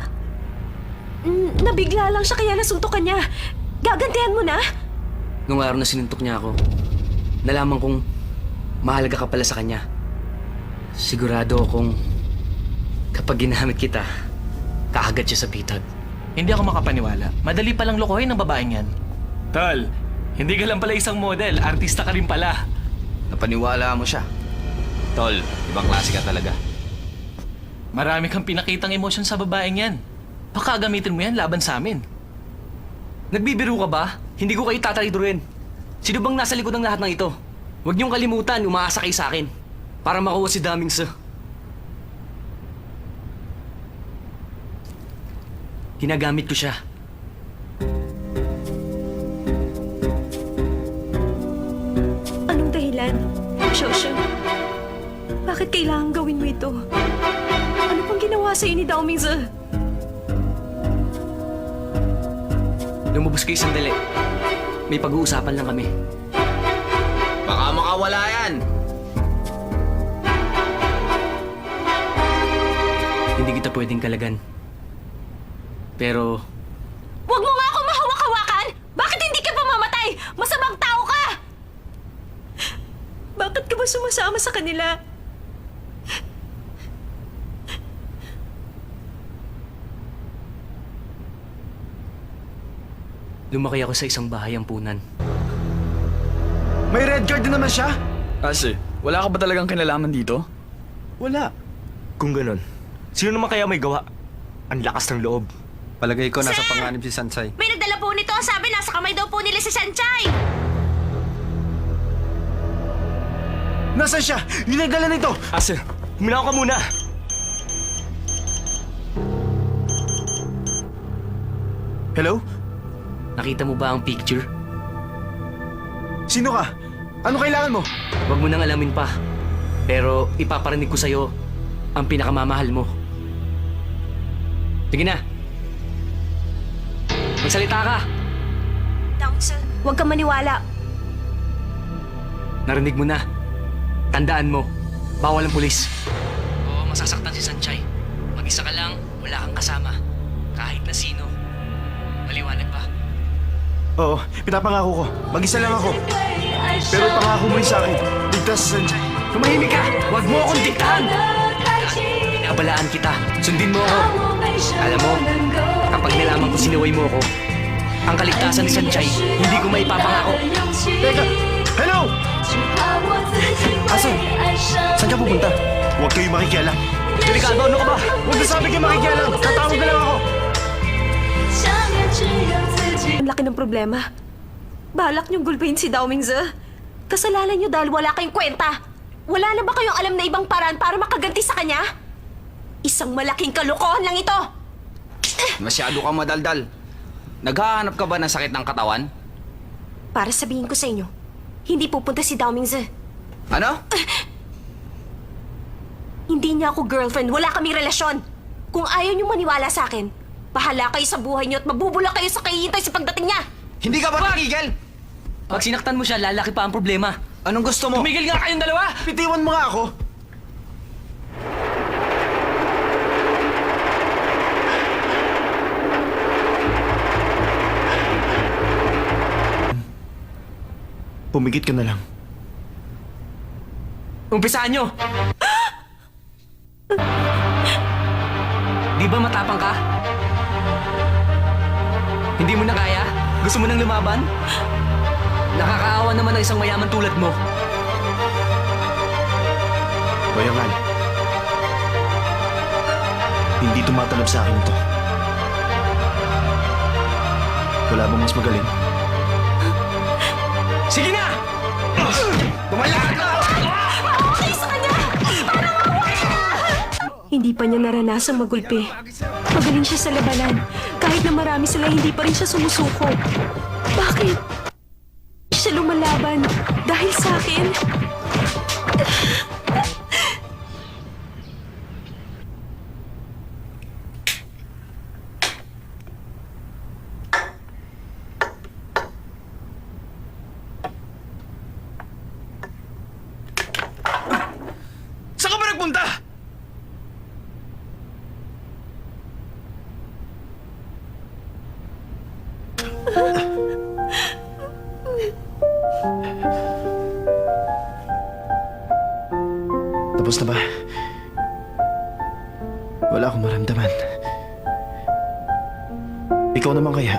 Nabigla lang siya kaya nasuntukan niya. Gagantihan mo na? Nung araw na sinuntok niya ako, nalaman kong mahalaga ka pala sa kanya. Sigurado akong kapag ginamit kita, kakagat siya sa bitag. Hindi ako makapaniwala. Madali palang lokohin ng babaeng yan. Tol, hindi ka lang pala isang model. Artista ka rin pala. Napaniwala mo siya. Tol, ibang klase ka talaga. Marami kang pinakitang emosyon sa babaeng yan. Baka gamitin mo yan laban sa amin. Nagbibiro ka ba? Hindi ko kayo tatalikurin. Sino bang nasa likod ng lahat ng ito? Huwag niyong kalimutan, umaasa kayo sa akin. Para makuha si Daming Sa. Ginagamit ko siya. Anong dahilan? Shoshu, bakit kailangan gawin mo ito? Ano pang ginawa sa'yo ni Dao Mingze? Lumabas kayo sandali. May pag-uusapan lang kami. Baka makawala yan. Hindi kita pwedeng kalagan. Pero Huwag mo nga ako mahawak-hawakan! Bakit hindi ka pamamatay? Masamang tao ka! Bakit ka ba sumasama sa kanila? lumaki ako sa isang bahay ampunan. May red card din naman siya? Ase, wala ka ba talagang kinalaman dito? Wala. Kung ganon, sino naman kaya may gawa? Ang lakas ng loob. Palagay ko nasa Sir! panganib si Sansay. May nagdala po nito. Sabi nasa kamay daw po nila si Sanchay. Nasaan siya? Yung nagdala nito! Asa, huminaw ka muna! Hello? Nakita mo ba ang picture? Sino ka? Ano kailangan mo? Huwag mo nang alamin pa. Pero ipaparinig ko sa'yo ang pinakamamahal mo. Sige na. Magsalita ka. Dao Mingze, huwag kang maniwala. Narinig mo na. Tandaan mo, bawal ang pulis. Oo, masasaktan si Sanchay. Mag-isa ka lang, wala kang kasama. Kahit na sino. Maliwanag ba? Oo, pinapangako ko. Mag-isa lang ako. Pero pangako mo rin sa akin. Ligtas si Sanjay. Tumahimik ka! Huwag mo akong diktahan! Binabalaan kita. Sundin mo ako. Alam mo, kapag nalaman ko sinuway mo ako, ang kaligtasan ni Sanchay, hindi ko maipapangako. Teka! Hello! Asan? Saan ka pupunta? Huwag kayo makikialam. Delikado, ano ka ba? Huwag nasabi kayo makikialam. Tatawag na lang ako. Ang laki ng problema. Balak niyong gulpihin si Dao Mingze. Kasalanan niyo dahil wala kayong kwenta. Wala na ba kayong alam na ibang paraan para makaganti sa kanya? Isang malaking kalokohan lang ito! Masyado kang madaldal. Naghahanap ka ba ng sakit ng katawan? Para sabihin ko sa inyo, hindi pupunta si Dao Mingze. Ano? Hindi niya ako girlfriend. Wala kaming relasyon. Kung ayaw niyo maniwala sa akin, bahala kayo sa buhay niyo at mabubula kayo sa kahihintay sa pagdating niya. Hindi ka ba tigil? Pag sinaktan mo siya, lalaki pa ang problema. Anong gusto mo? Tumigil nga kayong dalawa! Bitiwan mo nga ako. Pumikit ka na lang. Umpisaan nyo! Di ba matapang ka? Hindi mo na kaya? Gusto mo nang lumaban? Nakakaawa naman ang isang mayaman tulad mo. Bayangan. Hindi tumatalab sa akin ito. Wala bang mas magaling? Sige na! Tumalakad ka! Okay sa kanya! Hindi pa niya naranasang magulpi. Magaling siya sa labanan. Kahit na marami sila, hindi pa rin siya sumusuko. Bakit? Siya lumalaban dahil sa akin? Saan ka ba nagpunta? Tapos na ba? Wala akong maramdaman. Ikaw naman kaya?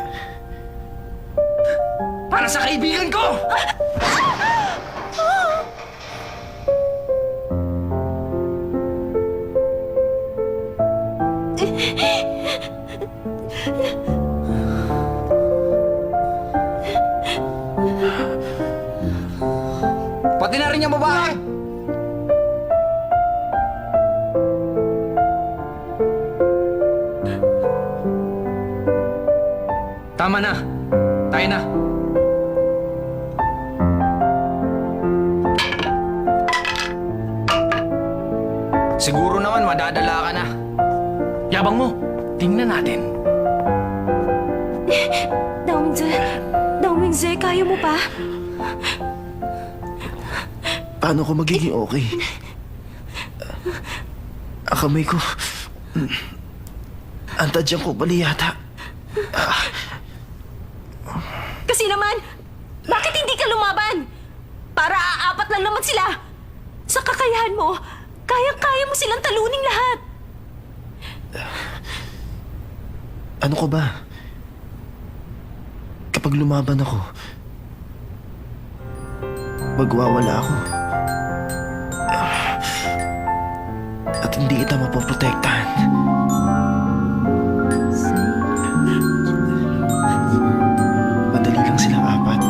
Para sa kaibigan ko! Pati na rin yung babae! Tama na. Tayo na. Siguro naman madadala ka na. Yabang mo. Tingnan natin. Daomingze, kaya mo pa? Paano ko magiging okay? Ang kamay ko... Ang tadyang ko pali yata. Kasi naman, bakit hindi ka lumaban? Para aapat lang naman sila. Sa kakayahan mo, kaya mo silang taluning lahat. Ano ko ba? Kapag lumaban ako, magwawala ako. At hindi kita mapoprotektahan. Madali lang silang apat.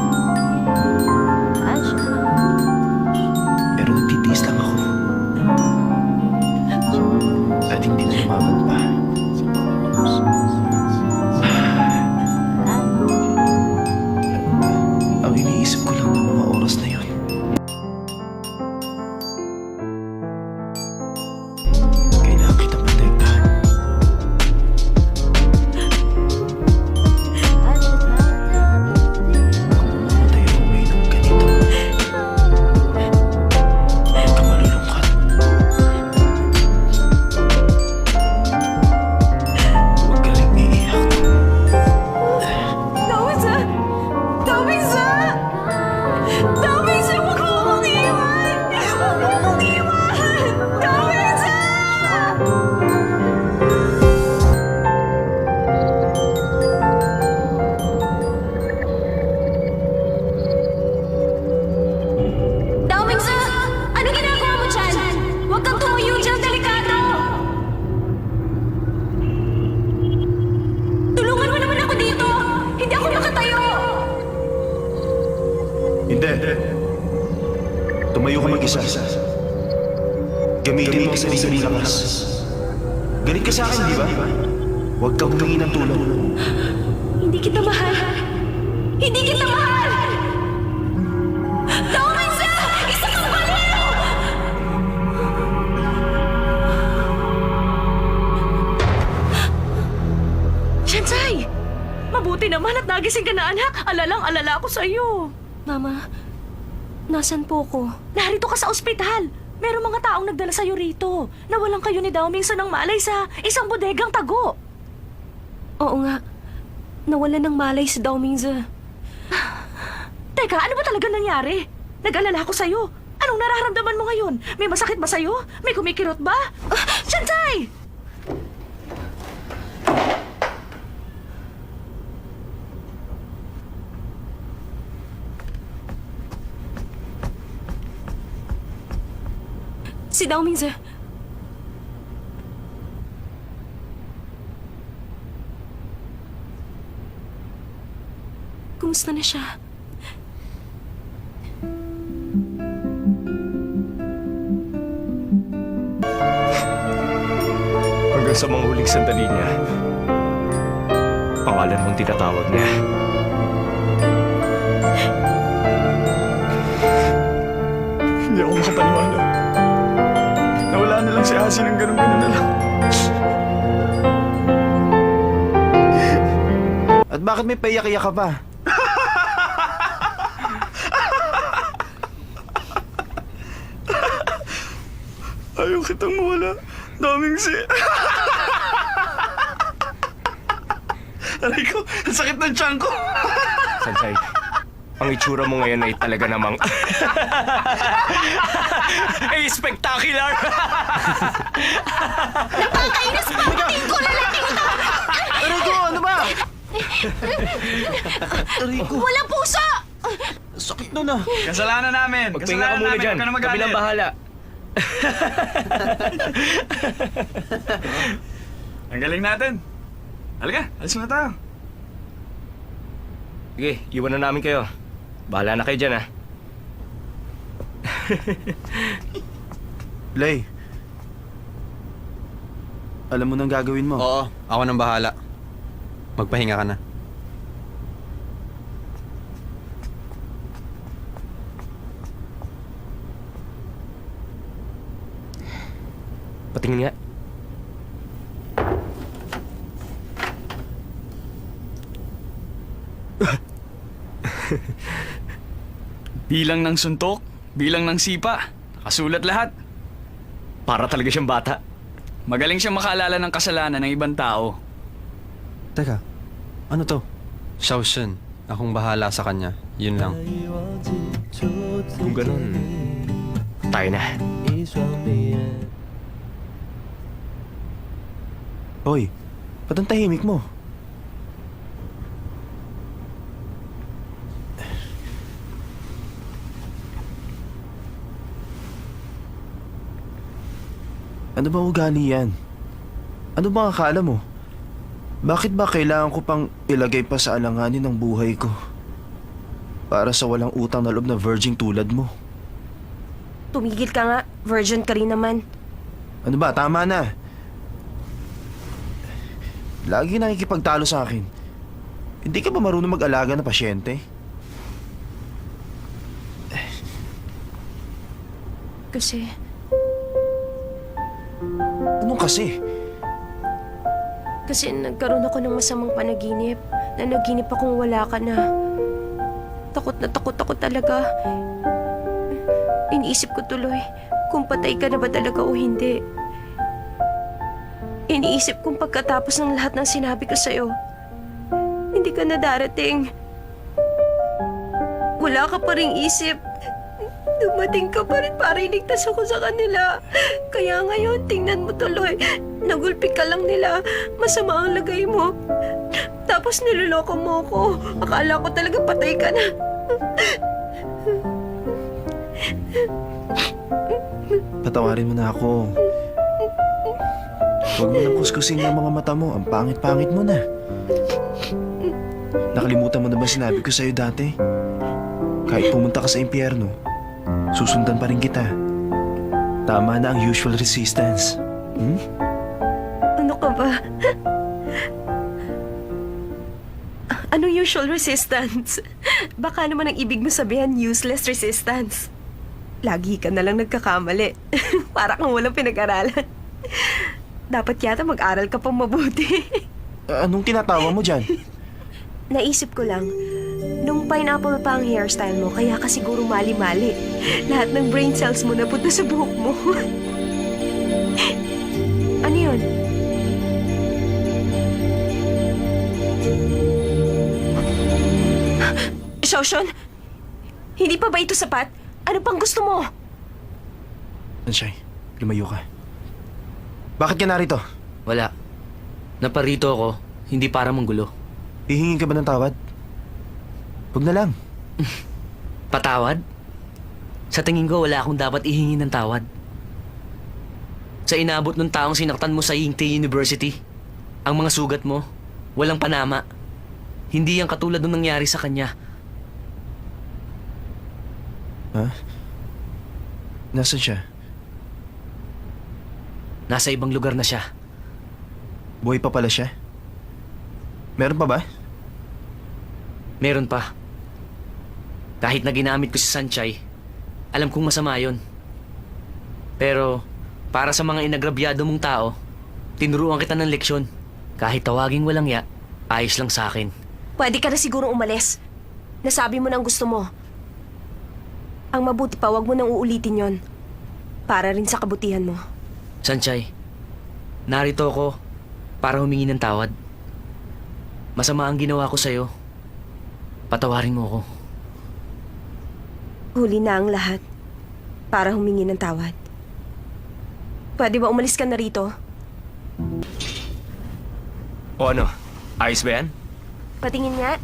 Pero nagtitiis lang ako. At hindi na lumaban pa. Ang iniisip ko lang ng mga oras na yun. Kailangan kitang protektahan. Kung mamamatay ako ngayon ng ganito, huwag ka malulungkot. Huwag ka rin iiyak. Daomingze! Daomingze! Daomingze, huwag mo akong iiwan! Huwag mo akong iiwan! Daomingze! Daomingze! Ano ginagawa mo dyan? Huwag kang tumuyo dyan, delikado! Tulungan mo naman ako dito! Hindi ako makatayo! Hindi. Tumayo ka mag-isa. Gamitin mo ang sarili mong lakas. Galit ka sa akin, di ba? Huwag kang humingi ng tulong. Hindi kita mahal! Hindi kita mahal! Daomingze! Isa kang baliw! Shansai! Mabuti naman at nagising ka na, anak. Alalang-alala ako sa iyo. Mama, nasan po ko? Narito ka sa ospital. Merong mga taong nagdala sa'yo rito. Nawalan kayo ni Daomingze ng malay sa isang bodegang tago. Oo nga. Nawalan ng malay si Daomingze. Teka, ano ba talaga nangyari? Nag-alala ako sa'yo. Anong nararamdaman mo ngayon? May masakit ba sa'yo? May kumikirot ba? Shansai! Si Daomingze. Kumusta na siya? Hanggang sa mga huling sandali niya, pangalan mong tinatawag niya. Hindi ako makapaniwala. Nawala na lang si Asi ng ganun-ganun na lang. At bakit may paiyak-iyak ka pa? Ayaw kitang mawala. Daomingze. Aray ko, ang sakit ng tiyan ko. Sansay, ang itsura mo ngayon ay talaga namang... ay spectacular! Napakainis pa! Tingin ko lalaking ito! Aray ko, ano ba? Aray ko, Walang puso! sakit nun ah. Kasalanan namin. Magpahinga ka muna dyan. Huwag ka na Kami magalit. lang bahala. Ang galing natin. Halika, alis na tayo. Sige, iwan na namin kayo. Bahala na kayo dyan, ha? Lay, alam mo nang gagawin mo. Oo, ako nang bahala. Magpahinga ka na. Patingin nga. Bilang ng suntok, bilang ng sipa, nakasulat lahat. Para talaga siyang bata. Magaling siyang makaalala ng kasalanan ng ibang tao. Teka, ano to? Xiaoshun, akong bahala sa kanya. Yun lang. Kung ganun, tayo na. Hoy, ba't ang tahimik mo? Ano ba ugali yan? Ano ba akala mo? Bakit ba kailangan ko pang ilagay pa sa alanganin ng buhay ko? Para sa walang utang na loob na virgin tulad mo. Tumigil ka nga. Virgin ka rin naman. Ano ba? Tama na. Lagi nakikipagtalo sa akin. Hindi ka ba marunong mag-alaga na pasyente? Kasi Anong kasi? Kasi nagkaroon ako ng masamang panaginip. Nanaginip akong wala ka na. Takot na takot ako talaga. Iniisip ko tuloy kung patay ka na ba talaga o hindi. Iniisip kong pagkatapos ng lahat ng sinabi ko sa'yo, hindi ka na darating. Wala ka pa ring isip. Dumating ka pa rin para iligtas ako sa kanila. Kaya ngayon, tingnan mo tuloy. Nagulpi ka lang nila. Masama ang lagay mo. Tapos niloloko mo ako. Akala ko talaga patay ka na. Patawarin mo na ako. Huwag mo nang kuskusin yung mga mata mo. Ang pangit-pangit mo na. Nakalimutan mo na ba sinabi ko sa'yo dati? Kahit pumunta ka sa impyerno, susundan pa rin kita. Tama na ang usual resistance. Ano ka ba? Anong usual resistance? Baka naman ang ibig mo sabihin useless resistance. Lagi ka na lang nagkakamali. Para kang walang pinag-aralan. Dapat yata mag-aral ka pang mabuti. Anong tinatawa mo dyan? Naisip ko lang, nung pineapple pa ang hairstyle mo, kaya ka siguro mali-mali. Lahat ng brain cells mo napunta sa buhok mo. Ano yun? Xiaoshun, hindi pa ba ito sapat? Ano pang gusto mo? Sanshay, lumayo ka. Bakit ka narito? Wala. Naparito ako, hindi para manggulo. Hihingin ka ba ng tawad? Huwag na lang. Patawad? Sa tingin ko, wala akong dapat ihingi ng tawad. Sa inabot ng taong sinaktan mo sa Yingte University, ang mga sugat mo, walang panama. Hindi yan katulad ng nangyari sa kanya. Ha? Nasaan siya? Nasa ibang lugar na siya. Buhay pa pala siya? Meron pa ba? Meron pa. Kahit na ginamit ko si Sanchay, alam kong masama yon. Pero, para sa mga inagrabyado mong tao, tinuruan kita ng leksyon. Kahit tawaging walang ya, ayos lang sa akin. Pwede ka na siguro umalis. Nasabi mo na ang gusto mo. Ang mabuti pa, wag mo nang uulitin yon. Para rin sa kabutihan mo. Sanchay, narito ako para humingi ng tawad. Masama ang ginawa ko sa'yo. Patawarin mo ako. Huli na ang lahat para humingi ng tawad. Pwede ba umalis ka na rito? O ano? Ayos ba yan? Patingin nga.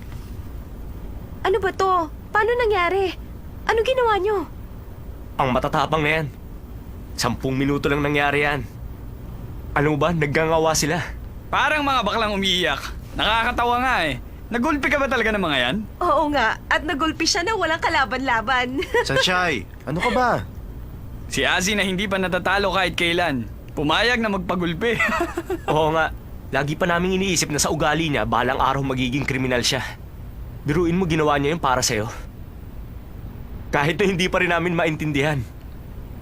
Ano ba to? Paano nangyari? Ano ginawa nyo? Ang matatapang na yan. 10 minuto lang nangyari yan. Ano ba? Naggangawa sila. Parang mga baklang umiiyak. Nakakatawa nga eh. Nagulpi ka ba talaga ng mga yan? Oo nga. At nagulpi siya na walang kalaban-laban. Sanchay, ano ka ba? Si Azzy na hindi pa natatalo kahit kailan. Pumayag na magpagulpi. Oo nga, lagi pa naming iniisip na sa ugali niya, balang araw magiging kriminal siya. Biruin mo ginawa niya yun para sa'yo. Kahit na hindi pa rin namin maintindihan.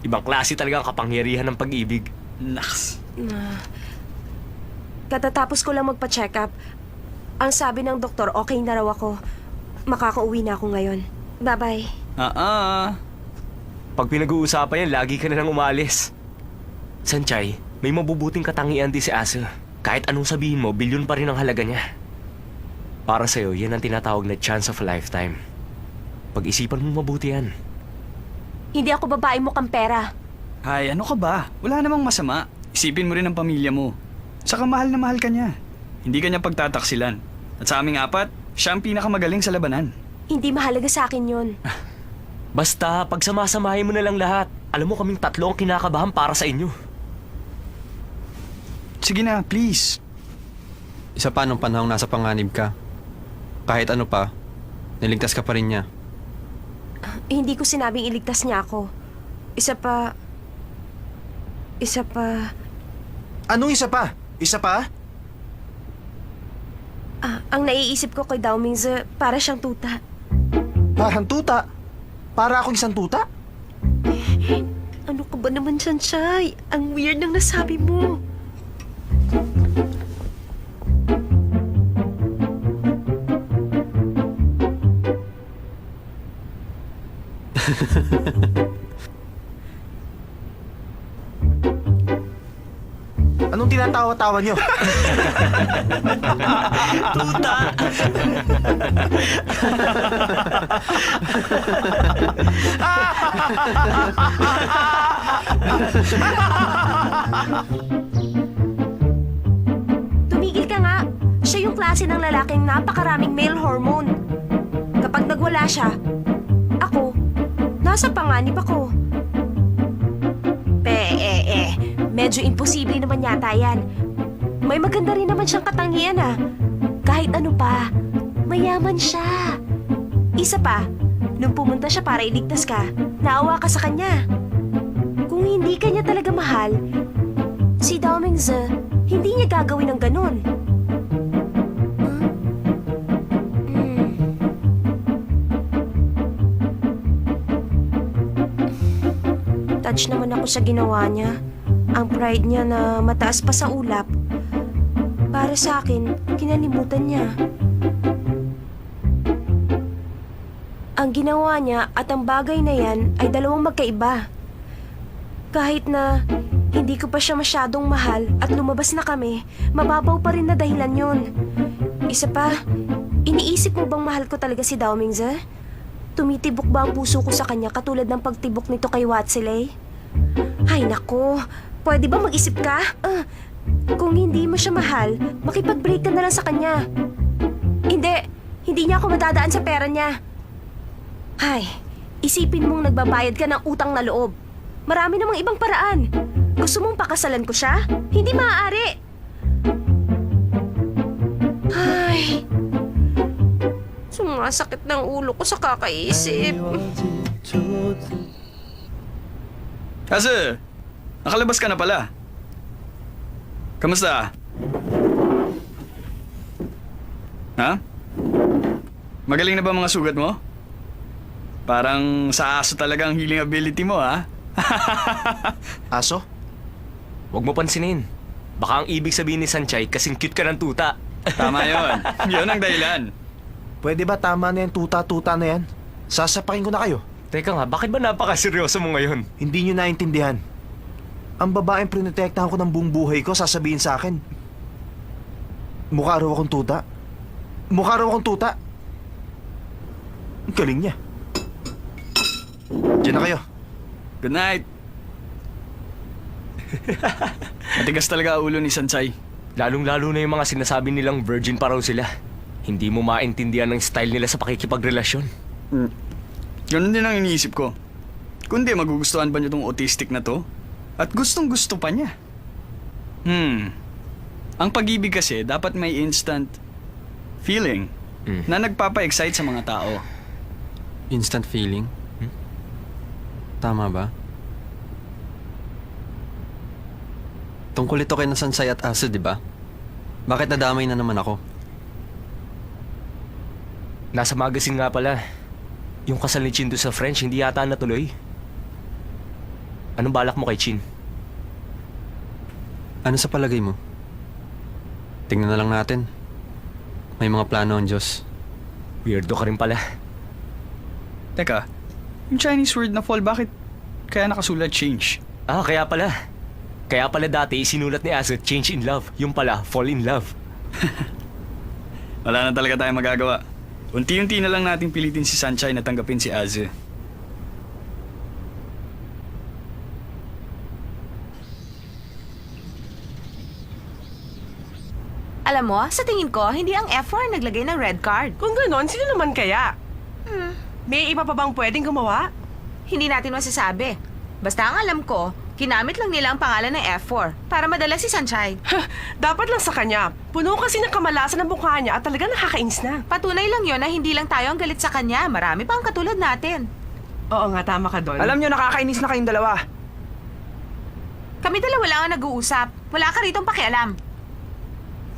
Ibang klase talaga ang kapangyarihan ng pag-ibig. Naks. Katatapos ko lang magpa-check up. Ang sabi ng doktor, okay na raw ako. Makakauwi na ako ngayon. Bye-bye. Pag pinag-uusapan yan, lagi ka na nang umalis. Sanchay, may mabubuting katangian din si Asa. Kahit anong sabihin mo, bilyon pa rin ang halaga niya. Para sa'yo, yan ang tinatawag na chance of a lifetime. Pag-isipan mo mabuti yan. Hindi ako babae mo kang pera. Ay, ano ka ba? Wala namang masama. Isipin mo rin ang pamilya mo. Saka mahal na mahal ka niya. Hindi ka niya pagtataksilan. At sa aming apat, siya ang pinakamagaling sa labanan. Hindi mahalaga sa akin yun. Basta, pagsamasamahin mo na lang lahat. Alam mo kaming tatlo ang kinakabahan para sa inyo. Sige na, please. Isa pa nung panahong nasa panganib ka. Kahit ano pa, niligtas ka pa rin niya. Hindi ko sinabing iligtas niya ako. Isa pa... Anong isa pa? Isa pa? Ang naiisip ko kay Dao Mingze, para siyang tuta. Parang tuta? Para akong isang tuta? Ano ka ba naman, Sanchay? Ang weird ng nasabi mo. Anong tinatawa-tawa niyo? Tuta! Tumigil ka nga. Siya yung klase ng lalaking napakaraming male hormone. Kapag nagwala siya, ako, nasa panganib ako. Medyo imposible naman yata yan. May maganda rin naman siyang katangian Kahit ano pa, mayaman siya. Isa pa, nung pumunta siya para iligtas ka, naawa ka sa kanya. Kung hindi ka niya talaga mahal, si Dao Mingze, hindi niya gagawin ng ganun. Touch naman ako sa ginawa niya. Ang pride niya na mataas pa sa ulap. Para sa akin, kinalimutan niya. Ang ginawa niya at ang bagay na yan ay dalawang magkaiba. Kahit na hindi ko pa siya masyadong mahal at lumabas na kami, mababaw pa rin na dahilan yun. Isa pa, iniisip mo bang mahal ko talaga si Dao Mingze? Tumitibok ba ang puso ko sa kanya katulad ng pagtibok nito kay Watsilay? Ay nako, pwede ba mag-isip ka? Kung hindi mo siya mahal, makipag-break ka na lang sa kanya. Hindi niya ako madadaan sa pera niya. Ay, isipin mong nagbabayad ka ng utang na loob. Marami namang ibang paraan. Gusto mong pakasalan ko siya? Hindi maaari. Ay, sumasakit ng ulo ko sa kakaisip. Kasi, nakalabas ka na pala. Kamusta? Ha? Magaling na ba mga sugat mo? Parang sa aso talaga ang healing ability mo, ha? Aso? Huwag mo pansinin. Baka ang ibig sabihin ni Sanchay, kasing cute ka ng tuta. Tama yon. Yun ang dahilan. Pwede ba tama na yung tuta-tuta na yan? Sasapakin ko na kayo. Teka nga, bakit ba napakaseryoso mo ngayon? Hindi nyo naintindihan. Ang babaeng prinotektahan ko ng buong buhay ko, sasabihin sa akin, mukha raw akong tuta. Mukha raw akong tuta. Ang galing niya. Diyan na kayo. Good night. Matigas talaga ang ulo ni Sanchay. Lalong-lalo na yung mga sinasabi nilang virgin pa raw sila. Hindi mo maintindihan ng style nila sa pakikipagrelasyon. Ganun din ang iniisip ko. Kundi magugustuhan ba niyo tong autistic na to? At gustong-gusto pa niya. Ang pag-ibig kasi dapat may instant feeling na nagpapa-excite sa mga tao. Instant feeling? Tama ba? Tungkol ito kay na Sansay at Asa, di ba? Bakit nadamay na naman ako? Nasa magazine nga pala. Yung kasal ni Chin doon sa French, hindi yata natuloy. Anong balak mo kay Chin? Ano sa palagay mo? Tingnan na lang natin. May mga plano ang Diyos. Weirdo ka rin pala. Teka, yung Chinese word na fall, bakit kaya nakasulat change? Ah, kaya pala. Kaya pala dati sinulat ni Asa, change in love. Yung pala, fall in love. Wala na talaga tayong magagawa. Unti-unti na lang natin pilitin si Sanchay na tanggapin si Aze. Alam mo, sa tingin ko, hindi ang F4 naglagay ng red card. Kung ganon, sino naman kaya? May iba pa bang pwedeng gumawa? Hindi natin masasabi. Basta ang alam ko, ginamit lang nila ang pangalan ng F4 para madala si Sanchay. Dapat lang sa kanya. Puno kasi ng kamalasan ng mukha niya at talaga nakakainis na. Patunay lang yon na hindi lang tayo ang galit sa kanya. Marami pa ang katulad natin. Oo nga, tama ka doon. Alam nyo, nakakainis na kayong dalawa. Kami dalawa lang ang nag-uusap. Wala ka ritong pakialam.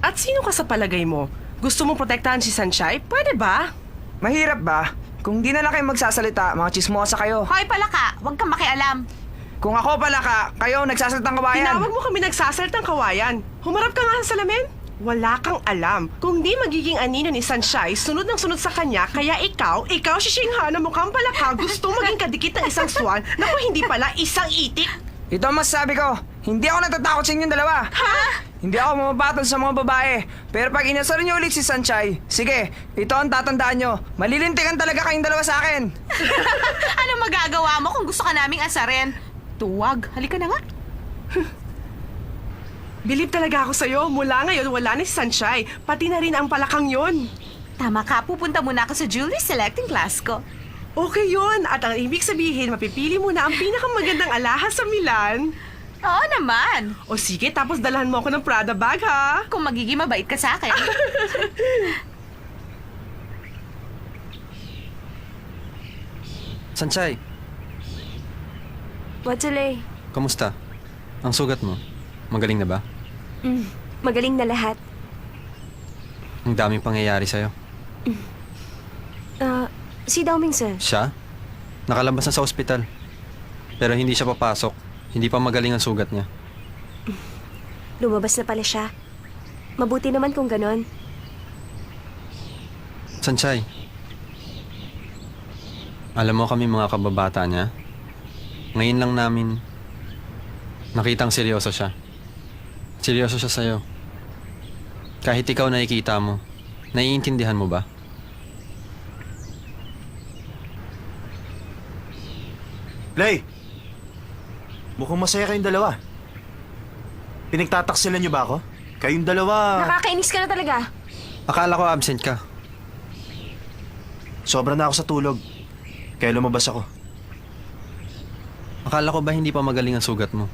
At sino ka sa palagay mo? Gusto mong protektahan si Sanchay? Pwede ba? Mahirap ba? Kung di na lang kayo magsasalita, mga chismosa kayo. Hoy palaka, huwag kang makialam. Kung ako pala ka, kayo nagsasalitang kabayan. Tinawag mo kami nagsasaltang kawayan. Humarap ka nga sa salamin. Wala kang alam. Kung di magiging anino ni Sanchay, sunod ng sunod sa kanya, kaya ikaw si Shingha na mukhang palaka, gusto maging kadikit ng isang swan, naku hindi pala isang itik. Ito ang masasabi ko, hindi ako natatakot sa inyong dalawa. Ha? Hindi ako mamabatol sa mga babae. Pero pag inasar niyo ulit si Sanchay, sige, ito ang tatandaan nyo. Malilintikan talaga kayong dalawa sa akin. Ano magagawa mo kung gusto ka naming asarin? Tuwag, halika na nga. Bilib talaga ako sa'yo. Mula ngayon, wala na si Sanchay. Pati na rin ang palakang yon. Tama ka, pupunta muna ako sa jewelry selecting class ko. Okay yun. At ang ibig sabihin, mapipili mo na ang pinakamagandang alahas sa Milan. Oo naman. O sige, tapos dalhan mo ako ng Prada bag, ha? Kung magiging mabait ka sa akin. Sanchay, What's Lay? kamusta? Ang sugat mo, magaling na ba? Magaling na lahat. Ang daming pangyayari sa'yo. Si Dao Ming sir. Siya? Nakalabas na sa ospital. Pero hindi siya papasok. Hindi pa magaling ang sugat niya. Lumabas na pala siya. Mabuti naman kung ganon. Sanchay, alam mo kami mga kababata niya, ngayon lang namin nakitang seryoso siya. Seryoso siya sa'yo. Kahit ikaw nakikita mo, naiintindihan mo ba? Lay! Mukhang masaya kayong dalawa. Pinagtataksilan niyo ba ako? Kayong dalawa... Nakakainis ka na talaga. Akala ko absent ka. Sobra na ako sa tulog. Kaya lumabas ako. Akala ko ba hindi pa magaling ang sugat mo?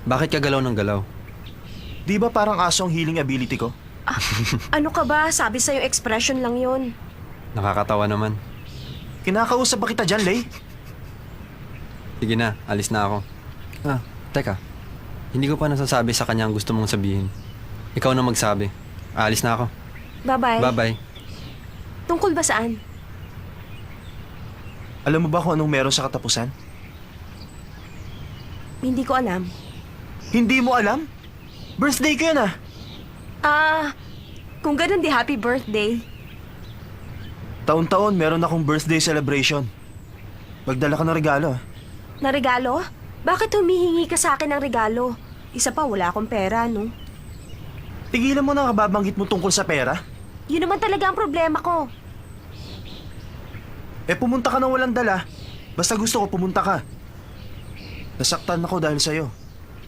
Bakit ka galaw ng galaw? Di ba parang aso ang healing ability ko? Ano ka ba? Sabi sa'yo expression lang yon. Nakakatawa naman. Kinakausap ba kita dyan, Lay? Sige na, alis na ako. Teka. Hindi ko pa nasasabi sa kanya ang gusto mong sabihin. Ikaw na magsabi. Aalis na ako. Bye-bye. Bye-bye. Tungkol ba saan? Alam mo ba kung anong meron sa katapusan? Hindi ko alam. Hindi mo alam? Birthday ko yan Kung ganun di happy birthday. Taon-taon meron akong birthday celebration. Magdala ka ng regalo Na regalo? Bakit humihingi ka sa akin ng regalo? Isa pa, wala akong pera, no? Tigilan mo na kababanggit mo tungkol sa pera. Yun naman talaga ang problema ko. Pumunta ka nang walang dala. Basta gusto ko, pumunta ka. Nasaktan ako dahil sa'yo.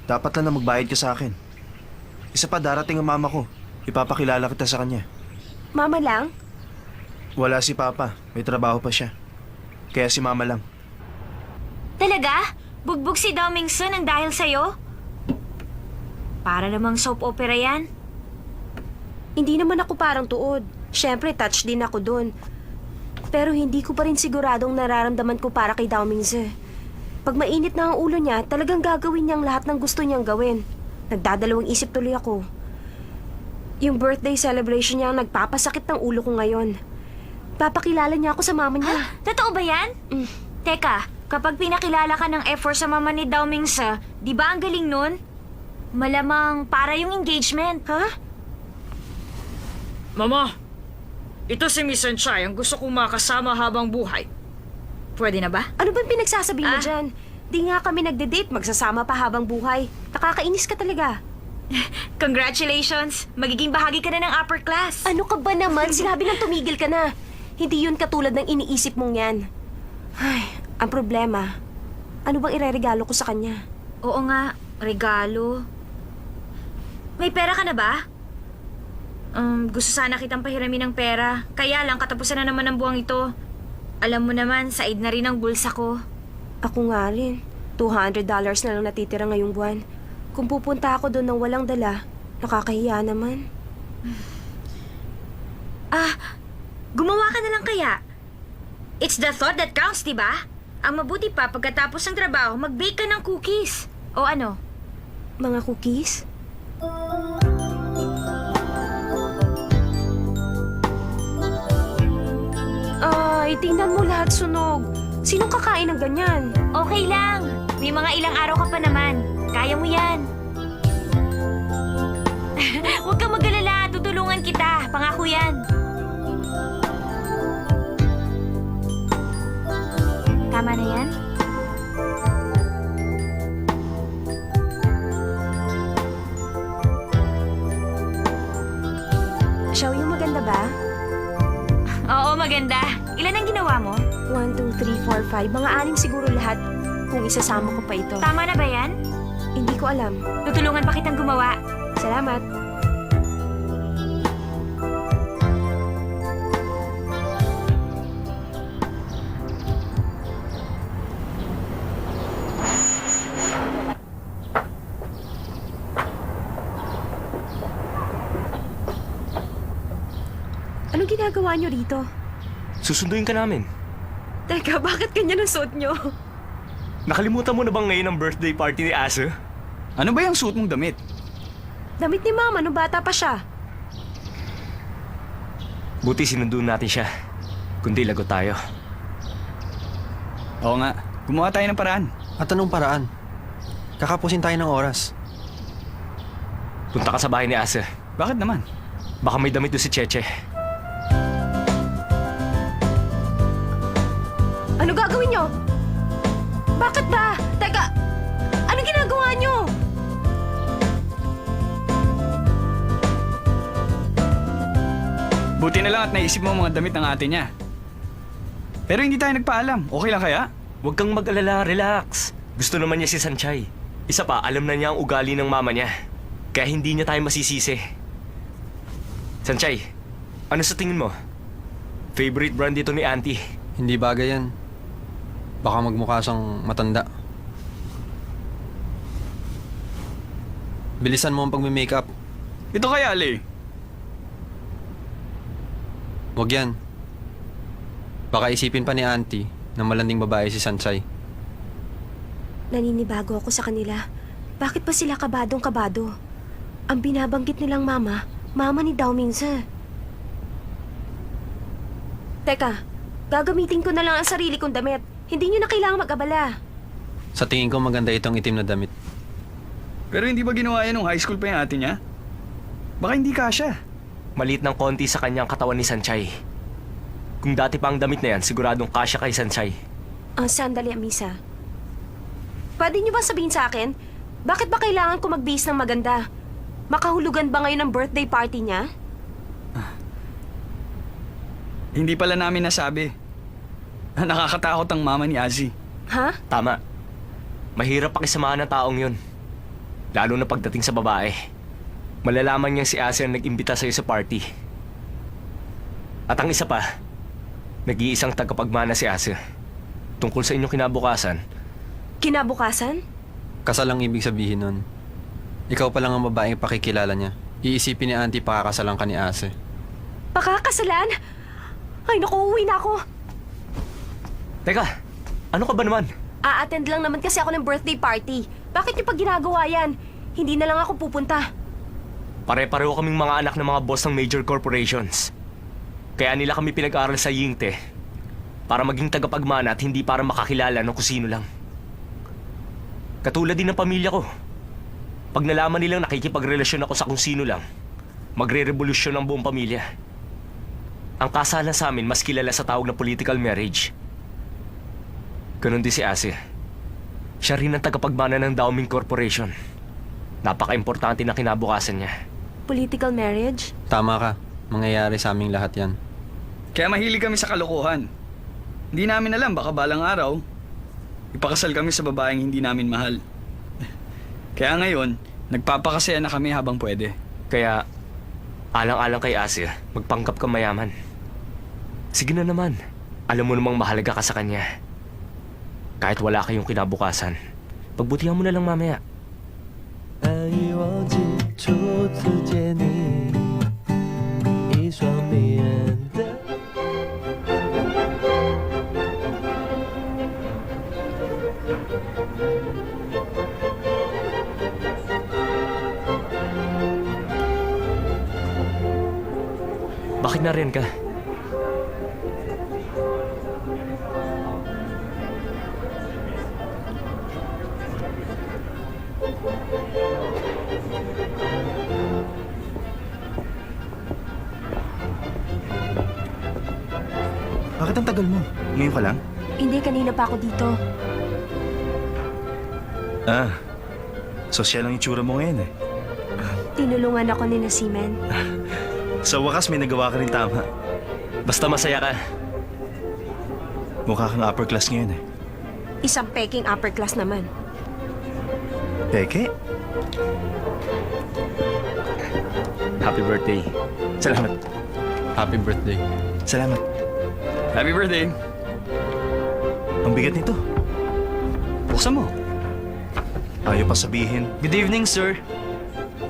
Dapat lang na magbayad ka sa akin. Isa pa, darating ang mama ko. Ipapakilala kita sa kanya. Mama lang? Wala si Papa. May trabaho pa siya. Kaya si Mama lang. Talaga? Bugbog si Dao Ming Sun ang dahil sa'yo? Para namang soap opera yan. Hindi naman ako parang tuod. Siyempre, touch din ako dun. Pero hindi ko pa rin siguradong nararamdaman ko para kay Dao Mingze. Pag mainit na ang ulo niya, talagang gagawin niyang lahat ng gusto niyang gawin. Nagdadalawang isip tuloy ako. Yung birthday celebration niya ang nagpapasakit ng ulo ko ngayon. Papakilala niya ako sa mama niya. Totoo ba yan? Teka, kapag pinakilala ka ng F4 sa mama ni Dao Mingse, di ba ang galing nun? Malamang para yung engagement. Ha? Mama, ito si Miss Sanchay ang gusto kong makasama habang buhay. Pwede na ba? Ano bang pinagsasabi mo dyan? Di nga kami nagde-date, magsasama pa habang buhay. Nakakainis ka talaga. Congratulations! Magiging bahagi ka na ng upper class. Ano ka ba naman? Sinabi nang tumigil ka na. Hindi yun katulad ng iniisip mong yan. Ay, ang problema, ano bang ireregalo ko sa kanya? Oo nga, regalo. May pera ka na ba? Gusto sana kitang pahiramin ng pera. Kaya lang, katapusan na naman ng buwang ito. Alam mo naman, said na rin ang bulsa ko. Ako nga rin. $200 na lang natitira ngayong buwan. Kung pupunta ako doon ng walang dala, nakakahiya naman. Gumawa ka na lang kaya. It's the thought that counts, di ba? Ang mabuti pa, pagkatapos ng trabaho, mag-bake ka ng cookies. O ano? Mga cookies? Ay, tingnan mo lahat sunog. Sinong kakain ng ganyan? Okay lang. May mga ilang araw ka pa naman. Kaya mo yan. Huwag kang mag-alala. Tutulungan kita. Pangako yan. Tama na yan? Xiao, yung maganda ba? Oo, maganda. Ilan ang ginawa mo? 1, 2, 3, 4, 5. Mga 6 siguro lahat kung isasama ko pa ito. Tama na ba yan? Hindi ko alam. Tutulungan pa kitang gumawa. Salamat. Anong ginagawa niyo rito? Susunduin ka namin. Teka, bakit ganyan ang suot niyo? Nakalimutan mo na bang ngayon ang birthday party ni Asa? Ano ba yung suot mong damit? Damit ni Mama nung bata pa siya. Buti sinunduin natin siya. Kundi lagot tayo. Oo nga, gumawa tayo ng paraan. At anong paraan? Kakapusin tayo ng oras. Punta ka sa bahay ni Asa. Bakit naman? Baka may damit doon si Cheche. Ano gagawin niyo? Bakit ba? Teka, anong ginagawa niyo? Buti na lang at naisip mo ang mga damit ng ate niya. Pero hindi tayo nagpaalam. Okay lang kaya? Huwag kang mag-alala, relax. Gusto naman niya si Sanchay. Isa pa, alam na niya ang ugali ng mama niya. Kaya hindi niya tayo masisisi. Sanchay, ano sa tingin mo? Favorite brand dito ni Auntie. Hindi bagay yan. Baka magmukha siyang matanda. Bilisan mo ang pagme-makeup. Ito kaya, Ale. Huwag yan. Baka isipin pa ni Auntie na malanding babae si Sanchay. Naninibago ako sa kanila. Bakit ba sila kabadong-kabado? Ang binabanggit nilang mama, mama ni Dao Mingse. Teka, gagamitin ko na lang ang sarili kong damit. Hindi niyo na kailangang mag-abala. Sa tingin ko maganda itong itim na damit. Pero hindi ba ginawa yan nung high school pa yung ate niya? Baka hindi kasya. Maliit ng konti sa kanyang katawan ni Sanchay. Kung dati pa ang damit na yan, siguradong kasya kay Sanchay. Sandali, Amisa. Pwede niyo ba sabihin sa akin, bakit ba kailangan ko magbihis ng maganda? Makahulugan ba ngayon ang birthday party niya? Hindi pala namin nasabi. Nakakatakot ang mama ni Azzy. Ha? Tama. Mahirap pakisamahan ng taong yun. Lalo na pagdating sa babae. Malalaman niyang si Asa ang nag-imbita sa'yo sa party. At ang isa pa, nag-iisang tagapagmana si Asa. Tungkol sa inyong kinabukasan. Kinabukasan? Kasal ang ibig sabihin nun. Ikaw pa lang ang babaeng pakikilala niya. Iisipin ni Auntie pakakasalan ka ni Ase. Pakakasalan? Ay, naku, uwi na ako. Teka, ano ka ba naman? A-attend lang naman kasi ako ng birthday party. Bakit niyo pa ginagawa yan? Hindi na lang ako pupunta. Pare-pareho kaming mga anak ng mga boss ng major corporations. Kaya nila kami pinag-aral sa Yingte para maging tagapagmana at hindi para makakilala ng kusino lang. Katulad din ng pamilya ko. Pag nalaman nilang nakikipagrelasyon ako sa kung sino lang, magre-revolusyon ang buong pamilya. Ang kasalan sa amin mas kilala sa tawag na political marriage. Ganon din si Ase. Siya rin ang tagapagmana ng Daoming Corporation. Napaka-importante na kinabukasan niya. Political marriage? Tama ka. Mangyayari sa aming lahat yan. Kaya mahilig kami sa kalokohan. Hindi namin alam, baka balang araw, ipakasal kami sa babaeng hindi namin mahal. Kaya ngayon, nagpapakasaya na kami habang pwede. Kaya, alang-alang kay Ase, magpanggap ka mayaman. Sige na naman. Alam mo namang mahalaga ka sa kanya. Kahit wala kayong kinabukasan, pagbutihan mo na lang mamaya. 难以忘记初次见你，一双迷人的。Bakit na rin ka? Bakit ang tagal mo? Ngayon ka lang? Hindi, kanina pa ako dito. Ah, sosyal ang itsura mo ngayon eh. Tinulungan ako ni Nasimen. Sa wakas may nagawa ka rin tama. Basta masaya ka. Mukha kang upper class ngayon eh. Isang peking upper class naman. Peke? Happy birthday. Salamat. Happy birthday. Salamat. Happy birthday! Ang bigat nito. Buksan mo. Ayaw pa sabihin. Good evening, sir.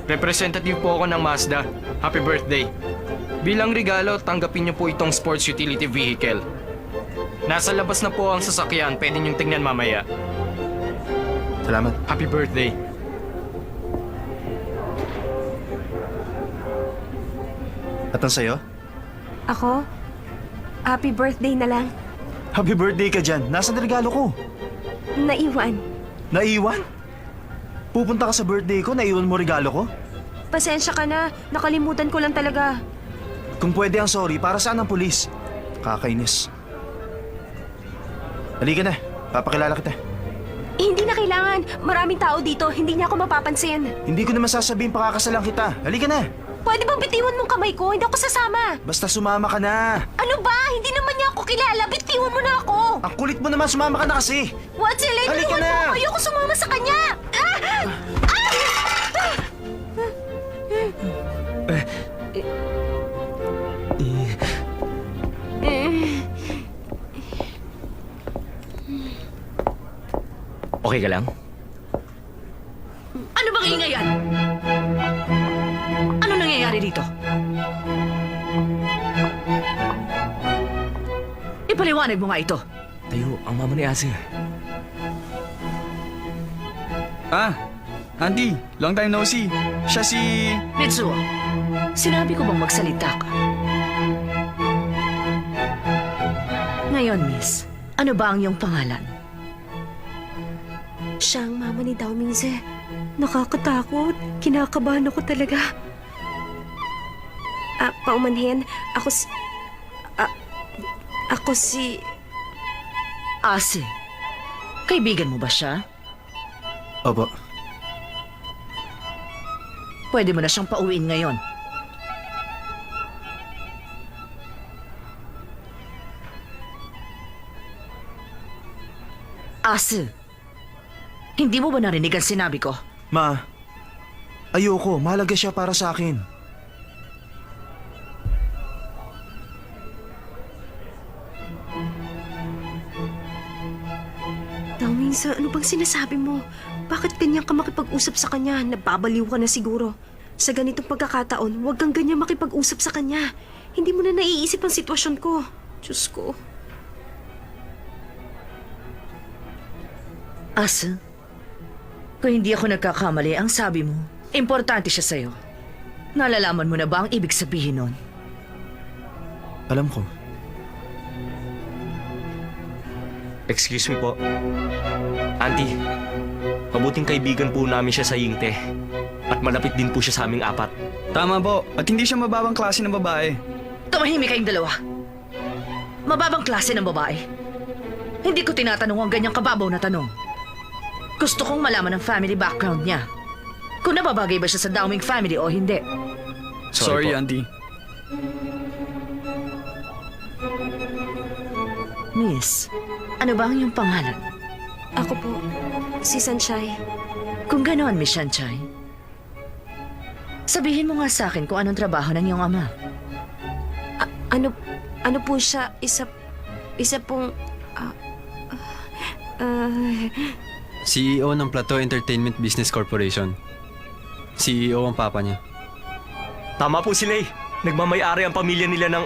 Representative po ako ng Mazda. Happy birthday. Bilang regalo, tanggapin niyo po itong sports utility vehicle. Nasa labas na po ang sasakyan. Pwede niyong tingnan mamaya. Salamat. Happy birthday. At ang sayo? Ako? Happy birthday na lang. Happy birthday ka dyan. Nasaan ang regalo ko? Naiwan. Naiwan? Pupunta ka sa birthday ko, naiwan mo regalo ko? Pasensya ka na. Nakalimutan ko lang talaga. Kung pwede ang sorry, para saan ang pulis? Kakainis. Halika na, papakilala kita. Hindi na kailangan. Maraming tao dito. Hindi niya ako mapapansin. Hindi ko naman sasabihin pakakasalan kita. Halika na. Pwede bang bitiwan mong kamay ko? Hindi ako sasama. Basta sumama ka na. Ano ba? Hindi naman niya ako kilala. Bitiwan mo na ako. Ang kulit mo naman, sumama ka na kasi. What, Silay? Halika Tulungan na. mo ako. Ayoko sumama sa kanya. Okay ka lang? Ano bang ingay yan? Ano nangyayari dito? Ipaliwanag mo nga ito. Tayo, ang mama ni Ase. Ah, Andy, long time no see. Siya si... Mitsuo, sinabi ko bang magsalita ka? Ngayon, miss, ano ba ang iyong pangalan? Siya ang mama ni Dao Mingze. Nakakatakot. Kinakabahan ako talaga. Paumanhin, ako si... ako si... Ase. Kaibigan mo ba siya? Opo. Pwede mo na siyang pauwiin ngayon. Ase. Hindi mo ba narinig ang sinabi ko? Ma, ayoko. Mahalaga siya para sa akin. Dao Mingze, ano bang sinasabi mo? Bakit ganyan ka makipag-usap sa kanya? Nababaliw ka na siguro. Sa ganitong pagkakataon, huwag kang ganyan makipag-usap sa kanya. Hindi mo na naiisip ang sitwasyon ko. Diyos ko. Ase, Kung hindi ako nagkakamali, ang sabi mo, importante siya sa'yo. Nalalaman mo na ba ang ibig sabihin nun? Alam ko. Excuse me po. Auntie, mabuting kaibigan po namin siya sa Yingte. At malapit din po siya sa aming apat. Tama po. At hindi siya mababang klase ng babae. Tumahimik kayong dalawa. Mababang klase ng babae. Hindi ko tinatanong ang ganyang kababaw na tanong. Gusto kong malaman ang family background niya. Kung nababagay ba siya sa Downing family o hindi. Sorry po. Auntie. Miss, ano ba ang iyong pangalan? Ako po, si Sanchay. Kung ganoon, Miss Shanchay, sabihin mo nga sa akin kung anong trabaho ng iyong ama. Ano po siya? Isa pong... CEO ng Plateau Entertainment Business Corporation. CEO ang papa niya. Tama po sila eh. Nagmamayari ang pamilya nila ng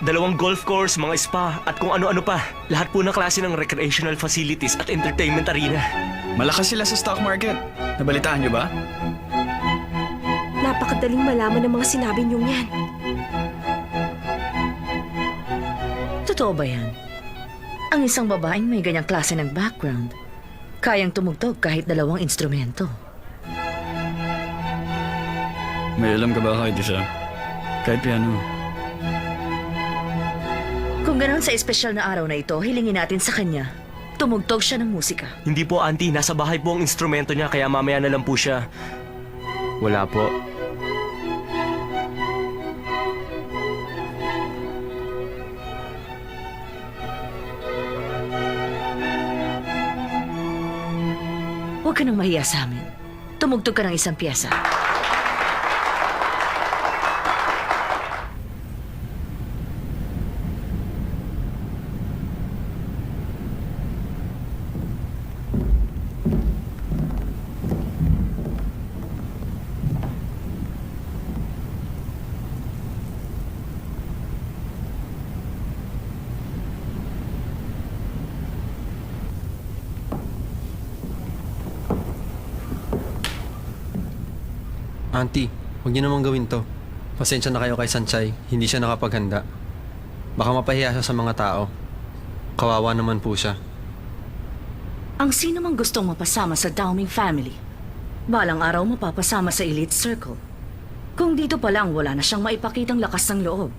2 golf course, mga spa, at kung ano-ano pa. Lahat po ng klase ng recreational facilities at entertainment arena. Malakas sila sa stock market. Nabalitaan niyo ba? Napakadaling malaman ng mga sinabi niyong yan. Totoo ba yan? Ang isang babaeng may ganyang klase ng background, kayang tumugtog kahit 2 instrumento. May alam ka ba kahit isa? Kahit piano. Kung ganoon sa espesyal na araw na ito, hilingin natin sa kanya. Tumugtog siya ng musika. Hindi po, auntie. Nasa bahay po ang instrumento niya, kaya mamaya na lang po siya. Wala po. Huwag ka nang mahiya sa amin. Tumugtog ka ng isang piyesa. Auntie, huwag niyo naman gawin to. Pasensya na kayo kay Sanchay, hindi siya nakapaghanda. Baka mapahiya siya sa mga tao. Kawawa naman po siya. Ang sino mang gustong mapasama sa Downing family, balang araw mapapasama sa elite circle. Kung dito pa lang wala na siyang maipakitang lakas ng loob,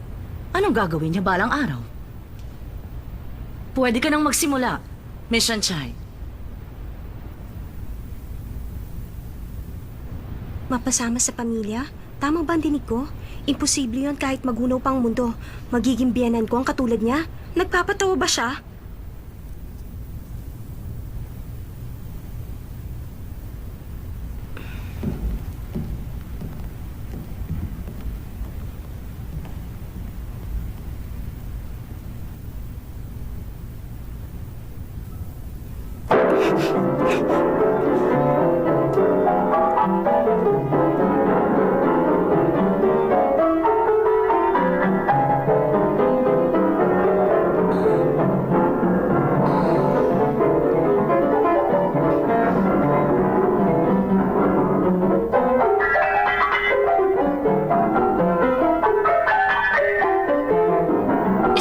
anong gagawin niya balang araw? Pwede ka nang magsimula, Miss Shanchay. Mapasama sa pamilya? Tama ba ang dinig ko? Imposible yun kahit magunaw pang mundo. Magiging biyanan ko ang katulad niya? Nagpapatawa ba siya?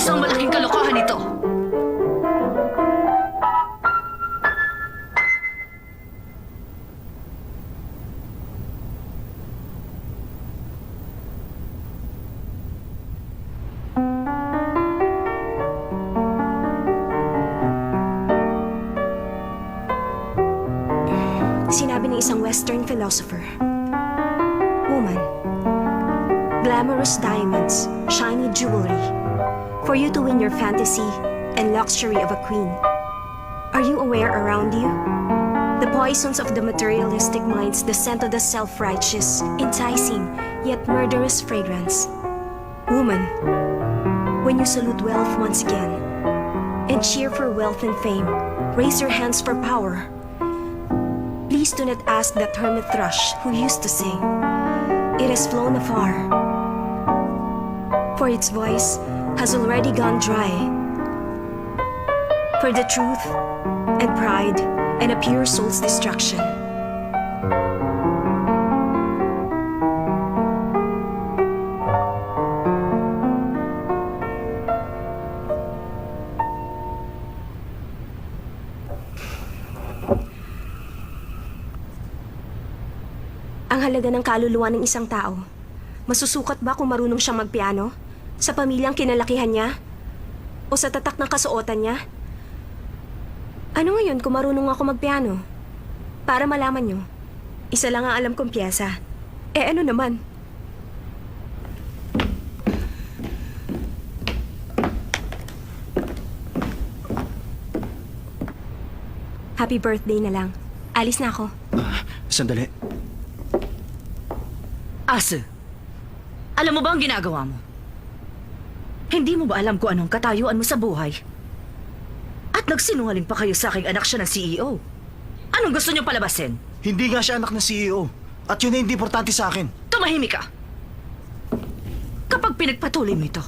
Isang malaking kalokohan ito. Sinabi ng isang Western philosopher, "Woman, glamorous diamonds, shiny jewelry, for you to win your fantasy and luxury of a queen. Are you aware around you? The poisons of the materialistic minds descend to the self-righteous, enticing, yet murderous fragrance. Woman, when you salute wealth once again, and cheer for wealth and fame, raise your hands for power. Please do not ask that hermit thrush who used to sing. It has flown afar, for its voice has already gone dry. For the truth and pride and a pure soul's destruction, Ang halaga ng kaluluwa ng isang tao. Masusukat ba kung marunong siyang magpiano? Sa pamilyang kinalakihan niya? O sa tatak ng kasuotan niya? Ano ngayon kung marunong ako magpiano? Para malaman niyo, isa lang ang alam kong piyesa. Ano naman? Happy birthday na lang. Alis na ako. Sandali. Asa, alam mo ba ang ginagawa mo? Hindi mo ba alam kung anong katayuan mo sa buhay? At nagsinungaling pa kayo sa aking anak siya ng CEO. Anong gusto niyong palabasin? Hindi nga siya anak ng CEO. At yun ay hindi importante sa akin. Tumahimik ka! Kapag pinagpatuloy mo ito,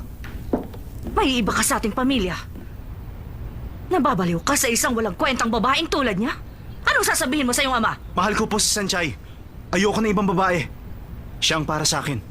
may iba ka sa ating pamilya. Nababaliw ka sa isang walang kwentang babaeng tulad niya? Anong sasabihin mo sa iyong ama? Mahal ko po si Sanchay. Ayoko na ibang babae. Siya ang para sa akin.